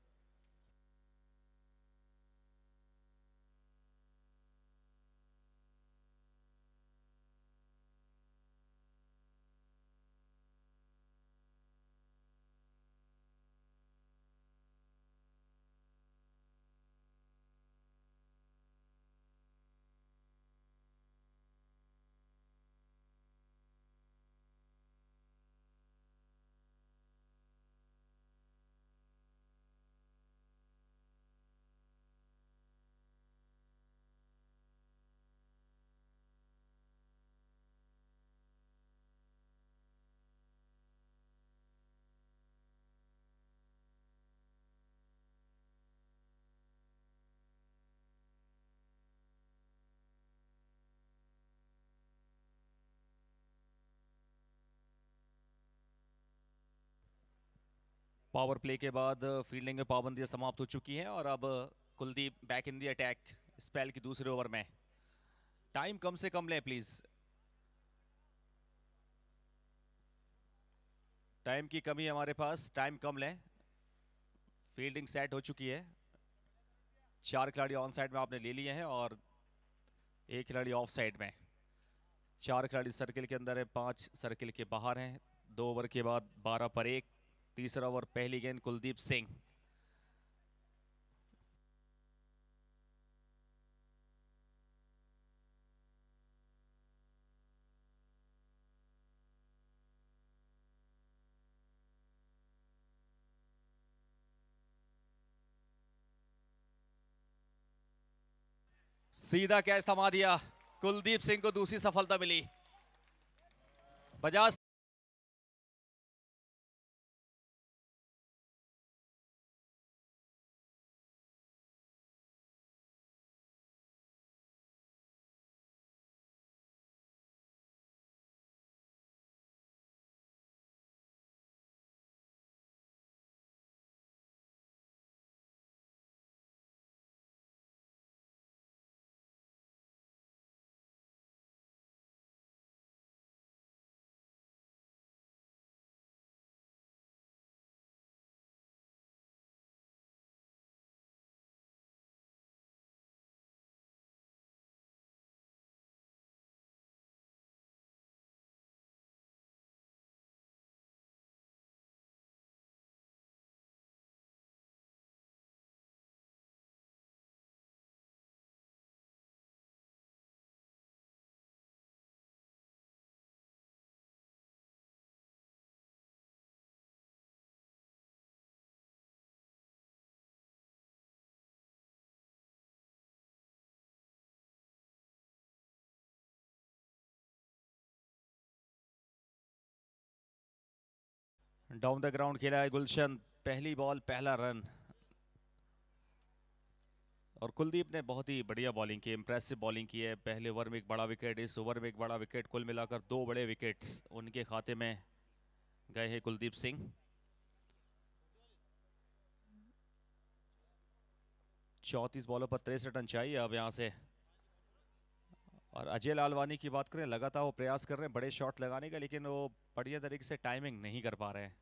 पावर प्ले के बाद फील्डिंग में पाबंदियां समाप्त हो चुकी हैं और अब Kuldeep back in the attack spell की दूसरे ओवर में। टाइम कम से कम लें प्लीज, टाइम की कमी है हमारे पास, टाइम कम लें। फील्डिंग सेट हो चुकी है, 4 खिलाड़ी ऑन साइड में आपने ले लिए हैं और 1 खिलाड़ी ऑफ साइड में। 4 खिलाड़ी सर्किल के अंदर है, 5 सर्किल के बाहर हैं। 2 ओवर के बाद 12 पर 1, तीसरा ओवर, पहली गेंद कुलदीप सिंह। सीधा कैच थमा दिया, कुलदीप सिंह को दूसरी सफलता मिली। बजाज डाउन द ग्राउंड खेला है गुलशन, पहली बॉल पहला रन। और कुलदीप ने बहुत ही बढ़िया बॉलिंग की, इंप्रेसिव बॉलिंग की है। पहले ओवर में एक बड़ा विकेट, इस ओवर में एक बड़ा विकेट, कुल मिलाकर 2 बड़े विकेट्स उनके खाते में गए हैं कुलदीप सिंह। 34 बॉलों पर 63 रन चाहिए अब यहां से। और अजय लालवानी की बात करें, लगातार वो प्रयास कर रहे हैं बड़े शॉट लगाने का, लेकिन वो बढ़िया तरीके से टाइमिंग नहीं कर पा रहे हैं।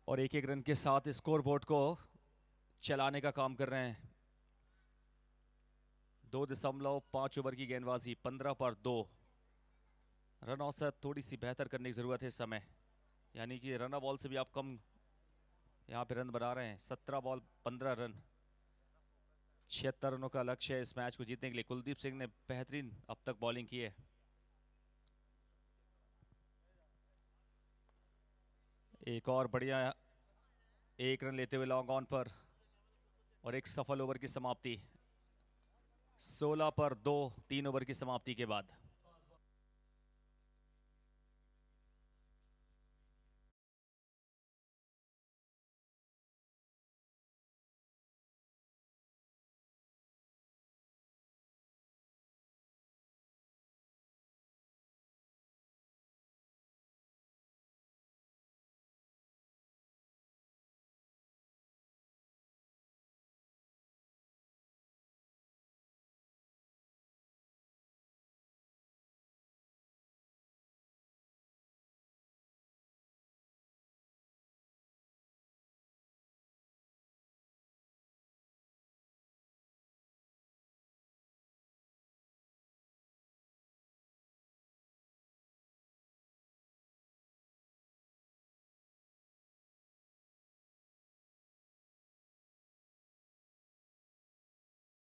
और 1-1 रन के साथ स्कोरबोर्ड को चलाने का काम कर रहे हैं। 2.5 ओवर की गेंदबाजी, 15 पर 2। रन औसत थोड़ी सी बेहतर करने की ज़रूरत है इस समय, यानी कि रन बॉल से भी आप कम यहाँ पे रन बना रहे हैं। 17 बॉल 15 रन, 76 रनों का लक्ष्य है इस मैच को जीतने के लिए। कुलदीप सिंह ने बेहतरीन अब तक बॉलिंग की है। एक और बढ़िया 1 रन लेते हुए लॉन्ग ऑन पर, और एक सफल ओवर की समाप्ति। 16 पर 2 3 ओवर की समाप्ति के बाद।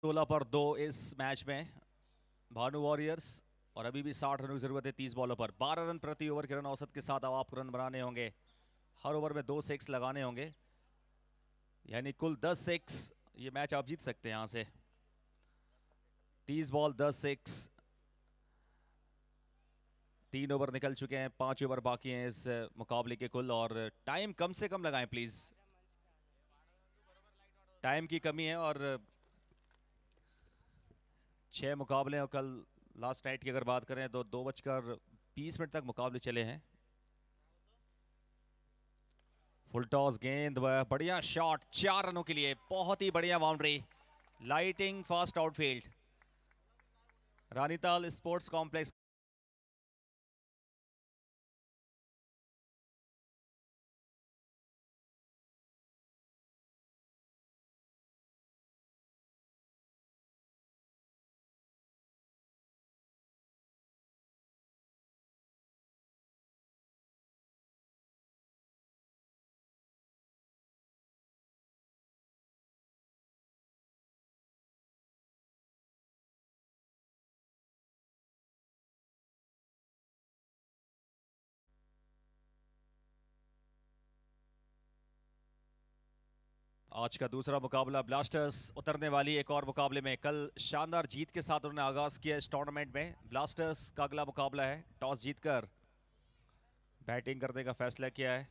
सोलह पर 2 इस मैच में भानु वॉरियर्स, और अभी भी 60 रनों की जरूरत है 30 बॉलों पर। 12 रन प्रति ओवर के रन औसत के साथ अब आपको रन बनाने होंगे। हर ओवर में 2 सिक्स लगाने होंगे, यानी कुल 10 सिक्स। ये मैच आप जीत सकते हैं यहां से। 30 बॉल 10 सिक्स। 3 ओवर निकल चुके हैं, 5 ओवर बाकी हैं इस मुकाबले के कुल, और टाइम कम से कम लगाएं प्लीज। टाइम की कमी है, और 6 मुकाबले हैं, और कल लास्ट नाइट की अगर बात करें तो 2:20 तक मुकाबले चले हैं। फुल टॉस गेंद, बढ़िया शॉट 4 रनों के लिए। बहुत ही बढ़िया boundary, lighting fast outfield. Ranital sports complex आज का दूसरा मुकाबला। ब्लास्टर्स उतरने वाली एक और मुकाबले में। कल शानदार जीत के साथ उन्होंने आगाज किया इस टूर्नामेंट में। ब्लास्टर्स का अगला मुकाबला है, टॉस जीतकर बैटिंग करने का फैसला किया है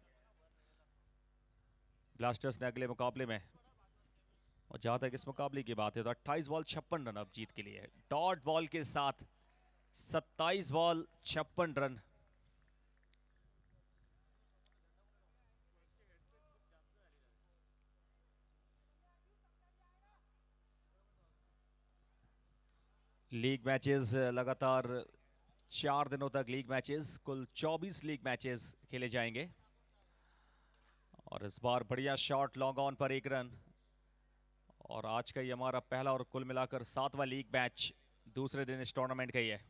ब्लास्टर्स ने अगले मुकाबले में। और जहां तक इस मुकाबले की बात है तो 28 बॉल 56 रन अब जीत के लिए। डॉट बॉल के साथ 27 बॉल 56 रन। लीग मैचेस लगातार 4 दिनों तक लीग मैचेस, कुल 24 लीग मैचेस खेले जाएंगे। और इस बार बढ़िया शॉट लॉन्ग ऑन पर 1 रन। और आज का ये हमारा पहला और कुल मिलाकर 7वां लीग मैच दूसरे दिन इस टूर्नामेंट का ही है।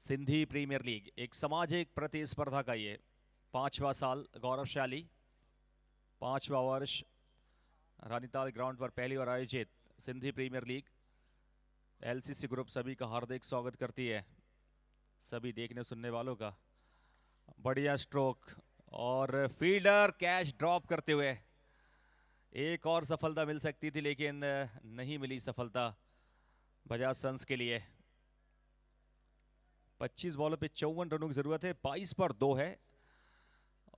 सिंधी प्रीमियर लीग, एक सामाजिक प्रतिस्पर्धा का ये 5वां साल, गौरवशाली 5वां वर्ष। रानीताल ग्राउंड पर पहली बार आयोजित Sindhi premier league. LCC group सभी का हार्दिक स्वागत करती है, सभी देखने सुनने वालों का। बढ़िया स्ट्रोक, और फील्डर कैच ड्रॉप करते हुए। एक और सफलता मिल सकती थी, लेकिन नहीं मिली सफलता बजाज सन्स के लिए। 25 बॉलों पे 54 रनों की जरूरत है, 22 पर 2 है।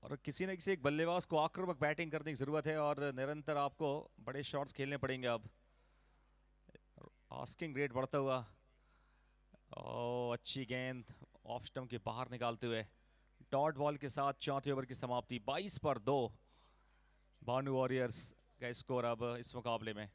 और किसी न किसी एक बल्लेबाज को आक्रामक बैटिंग करने की जरूरत है, और निरंतर आपको बड़े शॉट्स खेलने पड़ेंगे। अब आस्किंग रेट बढ़ता हुआ। ओ, अच्छी गेंद ऑफ स्टंप के बाहर निकालते हुए। डॉट बॉल के साथ चौथे ओवर की समाप्ति। 22 पर 2 भानु वॉरियर्स का स्कोर अब इस मुकाबले में।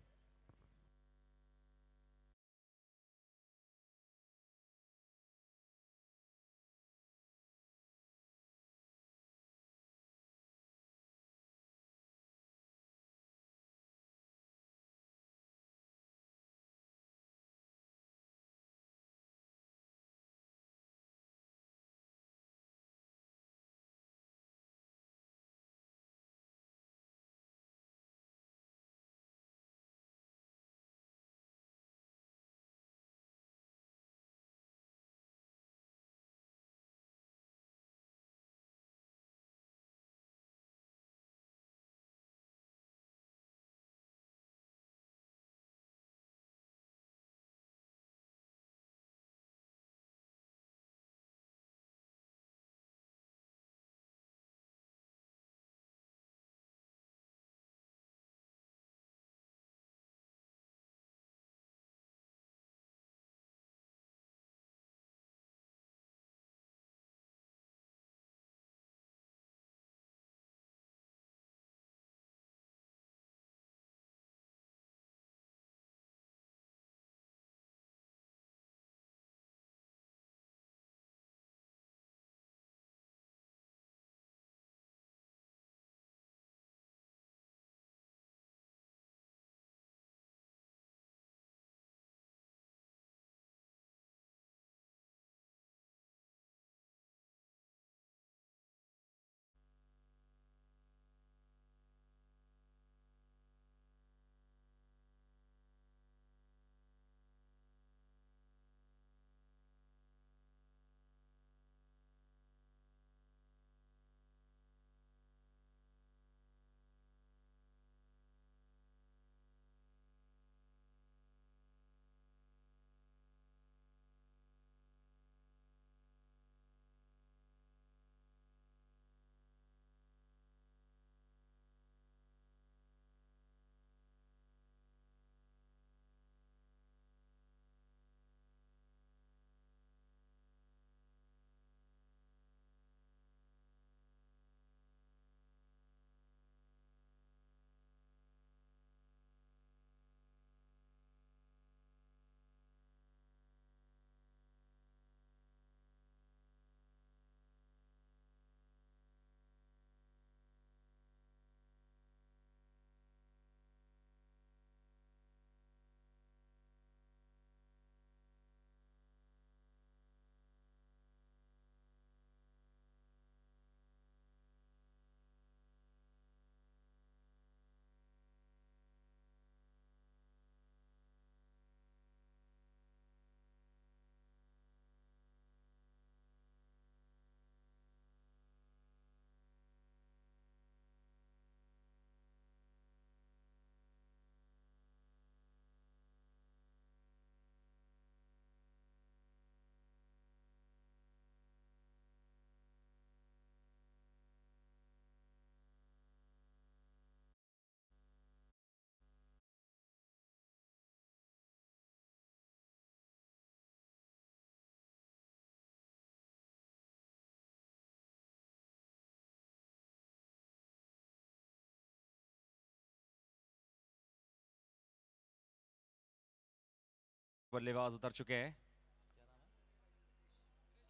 बल्लेबाज उतर चुके हैं।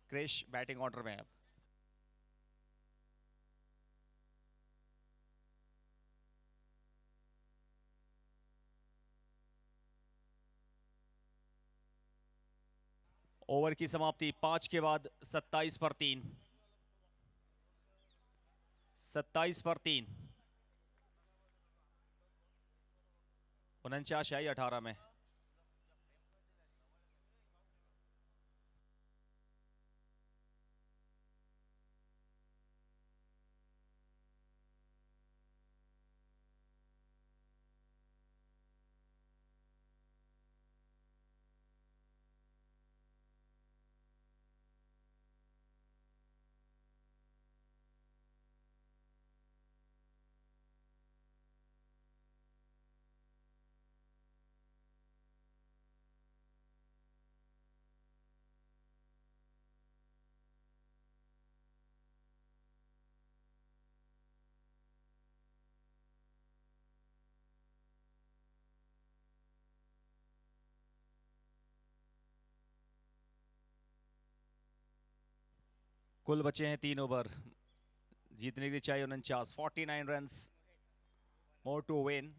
क्रिश बैटिंग ऑर्डर में अब। ओवर की समाप्ति 5 के बाद 27 पर 3। 27 पर 3। 49 आई 18 में। कुल बचे हैं 3 ओवर। जीतने के लिए चाहिए 49 रन्स मोर टू विन।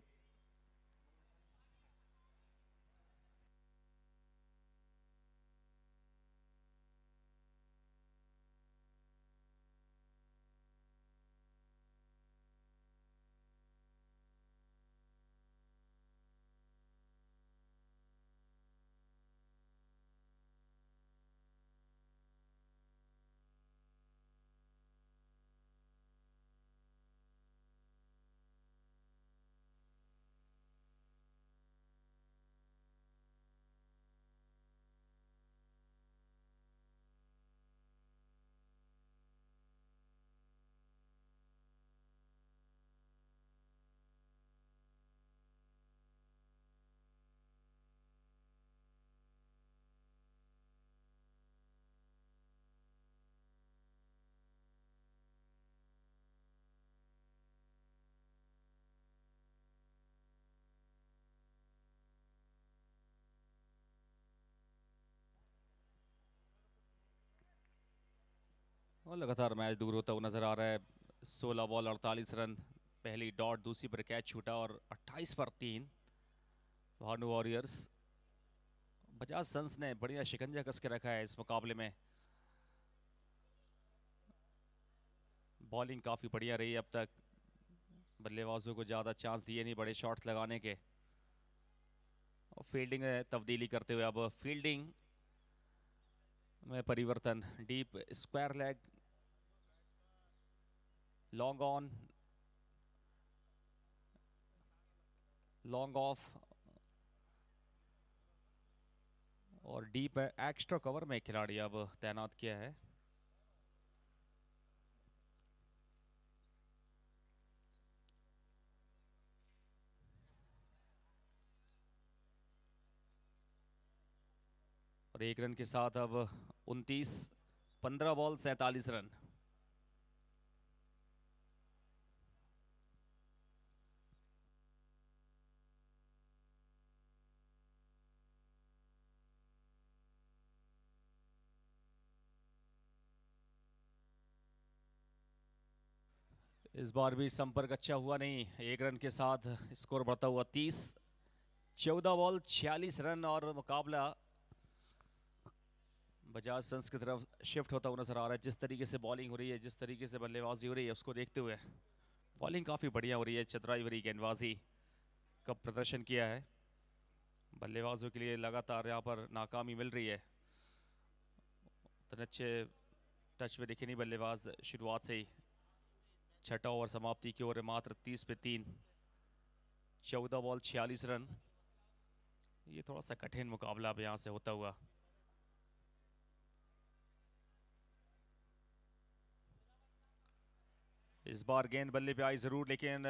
और लगातार मैच दूर होता हुआ नजर आ रहा है। 16 बॉल 48 रन, पहली डॉट, दूसरी पर कैच छूटा और 28 पर 3 भानु वॉरियर्स। बजाज सन्स ने बढ़िया शिकंजा कस के रखा है इस मुकाबले में। बॉलिंग काफी बढ़िया रही अब तक, बल्लेबाजों को ज्यादा चांस दिए नहीं बड़े शॉट्स लगाने के। और फील्डिंग में तब्दीली करते हुए अब फील्डिंग में परिवर्तन। Deep square leg, long on, long off और डीप एक्स्ट्रा कवर में खिलाड़ी अब तैनात किया है। और 1 रन के साथ अब 29, 15 बॉल 47 रन। इस बार भी संपर्क अच्छा हुआ नहीं। 1 रन के साथ स्कोर बढ़ता हुआ 30, 14 बॉल 46 रन और मुकाबला बजाज सन्स की तरफ शिफ्ट होता हुआ नजर आ रहा है। जिस तरीके से बॉलिंग हो रही है, जिस तरीके से बल्लेबाजी हो रही है, उसको देखते हुए बॉलिंग काफ़ी बढ़िया हो रही है। चतुराई भरी गेंदबाजी का प्रदर्शन किया है। बल्लेबाजों के लिए लगातार यहाँ पर नाकामी मिल रही है। इतने अच्छे टच में दिखे नहीं बल्लेबाज शुरुआत से ही। छठा ओवर समाप्ति की ओर मात्र 30 पे 3, 14 बॉल 46 रन। ये थोड़ा सा कठिन मुकाबला अब यहाँ से होता हुआ। इस बार गेंद बल्ले पे आई जरूर, लेकिन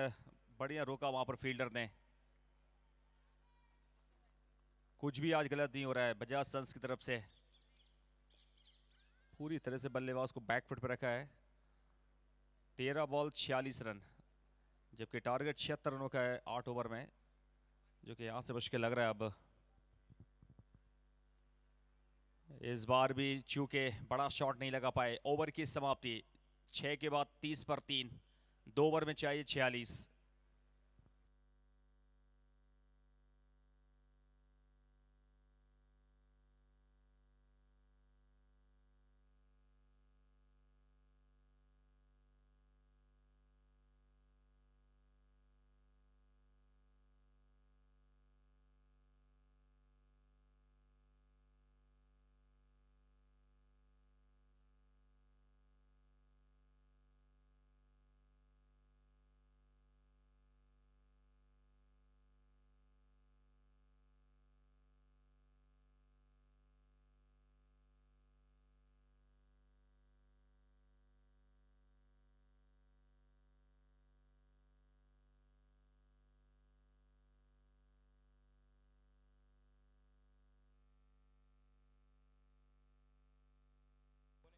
बढ़िया रोका वहां पर फील्डर ने। कुछ भी आज गलत नहीं हो रहा है बजाज सन्स की तरफ से। पूरी तरह से बल्लेबाज को बैकफुट पे रखा है। 13 बॉल 46 रन, जबकि टारगेट 76 रनों का है 8 ओवर में, जो कि यहां से मुश्किल लग रहा है अब। इस बार भी चूंकि बड़ा शॉट नहीं लगा पाए। ओवर की समाप्ति 6 के बाद 30 पर 3, 2 ओवर में चाहिए 46।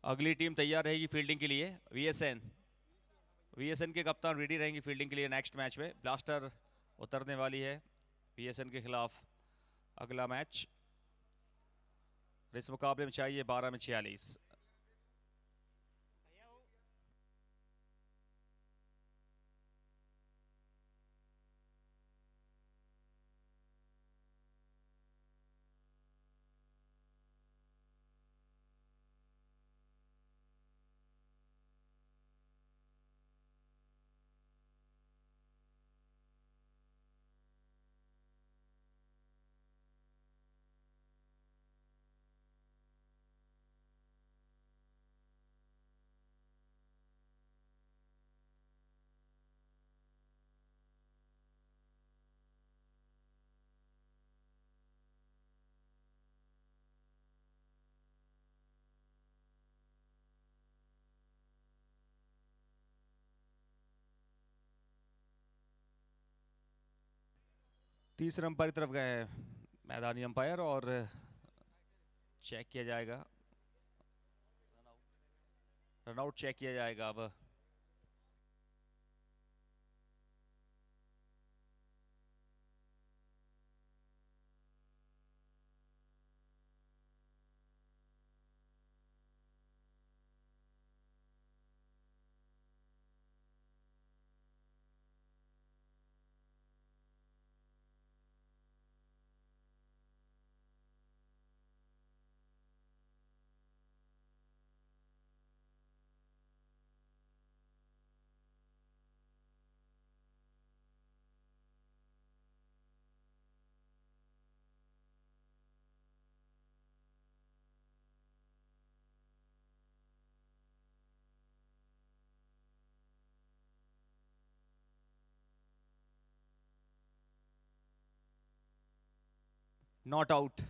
अगली टीम तैयार रहेगी फील्डिंग के लिए। वीएसएन के कप्तान रेडी रहेंगी फील्डिंग के लिए नेक्स्ट मैच में। ब्लास्टर उतरने वाली है वीएसएन के खिलाफ अगला मैच। इस मुकाबले में चाहिए 12 में 46। तीसरे अंपायर की तरफ गए हैं मैदानी अंपायर और चेक किया जाएगा, रनआउट चेक किया जाएगा। अब नॉट आउट।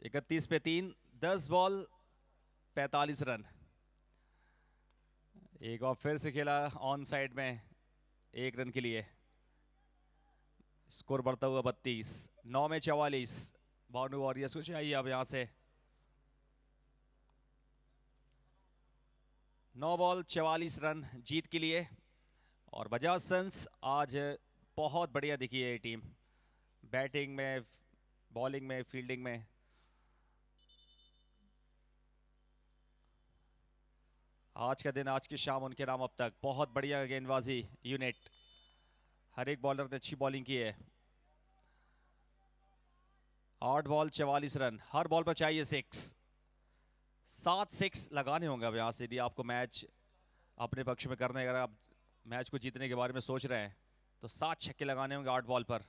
इकतीस पे 3, 10 बॉल 45 रन। एक और फिर से खेला ऑन साइड में 1 रन के लिए। स्कोर बढ़ता हुआ 32, 9 में 44। भानु वॉरियर्स को चाहिए अब यहां से 9 बॉल 44 रन जीत के लिए। और बजाज सन्स आज बहुत बढ़िया दिखी है ये टीम, बैटिंग में, बॉलिंग में, फील्डिंग में। आज का दिन, आज की शाम उनके नाम अब तक। बहुत बढ़िया गेंदबाजी यूनिट, हर एक बॉलर ने अच्छी बॉलिंग की है। 8 बॉल 44 रन, हर बॉल पर चाहिए 6। 7 6 लगाने होंगे अब यहां से यदि आपको मैच अपने पक्ष में करने, अगर आप मैच को जीतने के बारे में सोच रहे हैं तो 7 छक्के लगाने होंगे 8 बॉल पर।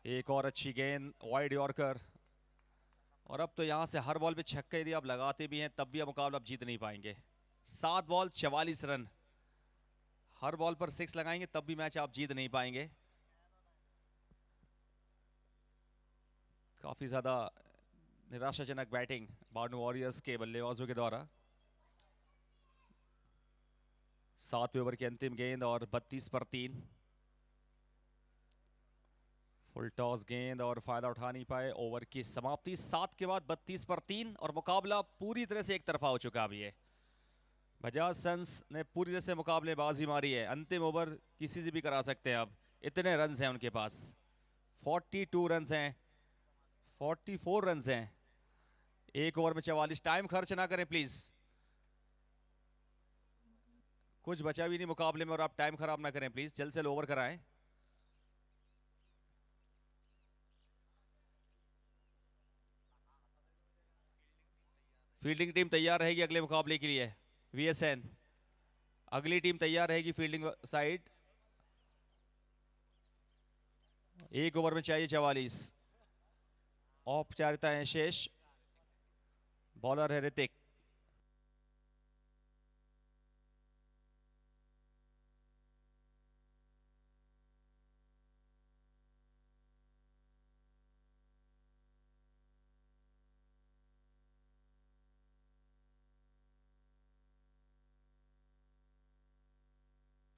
एक और अच्छी गेंद, वाइड यॉर्कर। और अब तो यहां से हर बॉल पे छक्के यदि आप लगाते भी हैं तब भी आप मुकाबला आप जीत नहीं पाएंगे। 7 बॉल 44 रन, हर बॉल पर 6 लगाएंगे तब भी मैच आप जीत नहीं पाएंगे। काफ़ी ज़्यादा निराशाजनक बैटिंग भानु वॉरियर्स के बल्लेबाजों के द्वारा। 7वें ओवर की अंतिम गेंद और 32 पर 3। फुल टॉस गेंद और फायदा उठा नहीं पाए। ओवर की समाप्ति 7 के बाद 32 पर 3 और मुकाबला पूरी तरह से एक तरफा हो चुका अभी है। बजाज सन्स ने पूरी तरह से मुकाबलेबाजी मारी है। अंतिम ओवर किसी से भी करा सकते हैं, अब इतने रन्स हैं उनके पास। 42 रन्स हैं, 44 रन्स हैं एक ओवर में 44। टाइम खर्च ना करें प्लीज, कुछ बचा भी नहीं मुकाबले में और आप टाइम खराब ना करें प्लीज, जल्द से जल्द ओवर कराएं। फील्डिंग टीम तैयार रहेगी अगले मुकाबले के लिए। वीएसएन अगली टीम तैयार रहेगी फील्डिंग साइड। 1 ओवर में चाहिए 44। औपचारिकताएं शेष। बॉलर है ऋतिक।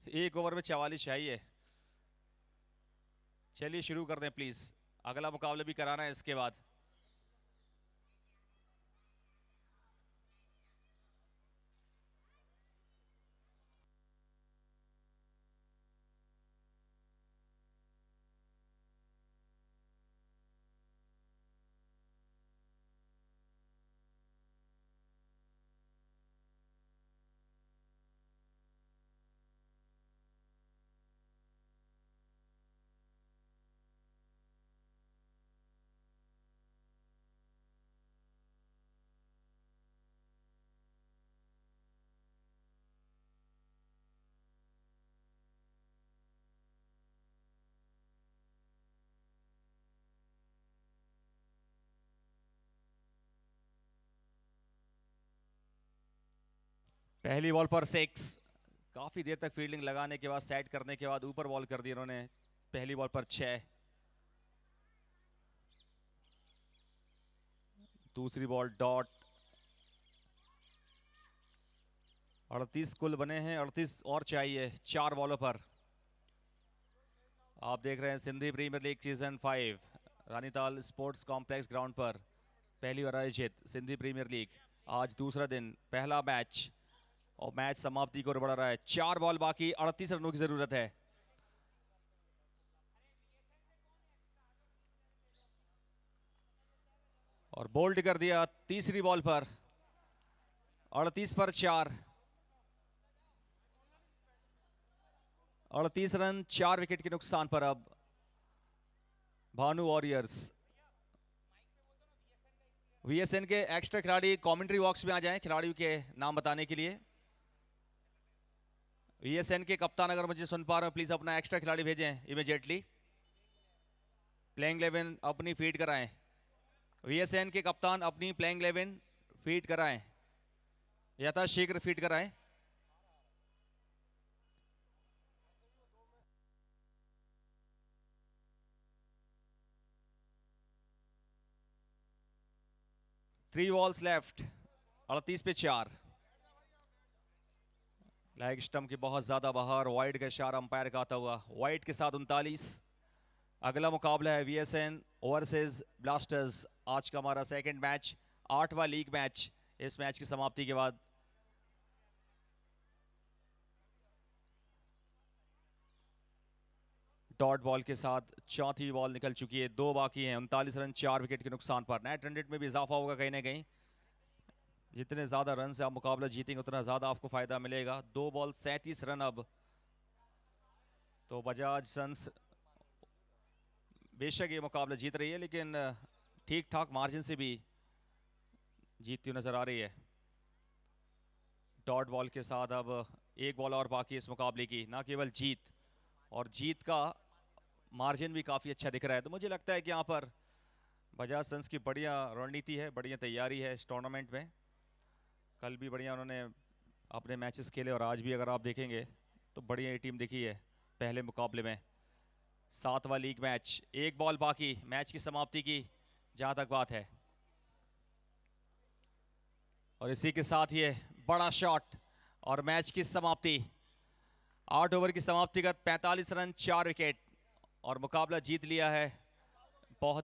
एक ओवर में 44 चाहिए। चलिए शुरू कर दें प्लीज, अगला मुकाबला भी कराना है इसके बाद। पहली बॉल पर 6। काफी देर तक फील्डिंग लगाने के बाद, सेट करने के बाद ऊपर बॉल कर दी उन्होंने। पहली बॉल पर 6। दूसरी बॉल डॉट। 38 कुल बने हैं, 38 और चाहिए 4 बॉलों पर। आप देख रहे हैं Sindhi premier league season 5 Ranital sports complex ground पर पहली बार आयोजित सिंधी प्रीमियर लीग। आज दूसरा दिन, पहला मैच और मैच समाप्ति को बढ़ रहा है। 4 बॉल बाकी, 38 रनों की जरूरत है। और बोल्ड कर दिया तीसरी बॉल पर। 38 पर 4। 38 रन 4 विकेट के नुकसान पर अब भानु वॉरियर्स। वीएसएन के एक्स्ट्रा खिलाड़ी कमेंट्री बॉक्स में आ जाएं खिलाड़ियों के नाम बताने के लिए। वीएसएन के कप्तान अगर मुझे सुन पा रहे हो प्लीज अपना एक्स्ट्रा खिलाड़ी भेजें इमीडिएटली। प्लेइंग 11 अपनी फीड कराएं। वीएसएन के कप्तान अपनी प्लेइंग 11 फीड कराएं, यथाशीघ्र फीड कराएं। थ्री बॉल्स लेफ्ट, 38 पे 4। लेग स्टंप की बहुत ज्यादा बाहर, वाइड का इशारा अंपायर का आता हुआ। वाइड के साथ 39। अगला मुकाबला है वीएसएन वर्सेस ब्लास्टर्स। आज का हमारा सेकंड मैच, 8वां लीग मैच। इस मैच की समाप्ति के बाद डॉट बॉल के साथ चौथी बॉल निकल चुकी है, 2 बाकी हैं। 39 रन 4 विकेट के नुकसान पर। नेट रन रेट में भी इजाफा होगा कहीं ना कहीं। जितने ज्यादा रन से आप मुकाबला जीतेंगे उतना ज्यादा आपको फायदा मिलेगा। 2 बॉल 37 रन अब। तो बजाज सन्स बेशक ये मुकाबला जीत रही है, लेकिन ठीक ठाक मार्जिन से भी जीतती हुई नजर आ रही है। डॉट बॉल के साथ अब 1 बॉल और बाकी इस मुकाबले की। ना केवल जीत, और जीत का मार्जिन भी काफ़ी अच्छा दिख रहा है। तो मुझे लगता है कि यहाँ पर बजाज सन्स की बढ़िया रणनीति है, बढ़िया तैयारी है इस टूर्नामेंट में। कल भी बढ़िया उन्होंने अपने मैचेस खेले और आज भी अगर आप देखेंगे तो बढ़िया ये टीम दिखी है पहले मुकाबले में। 7वां लीग मैच, 1 बॉल बाकी मैच की समाप्ति की। जहां तक बात है। और इसी के साथ ये बड़ा शॉट और मैच की समाप्ति। 8 ओवर की समाप्तिगत 45 रन 4 विकेट और मुकाबला जीत लिया है बहुत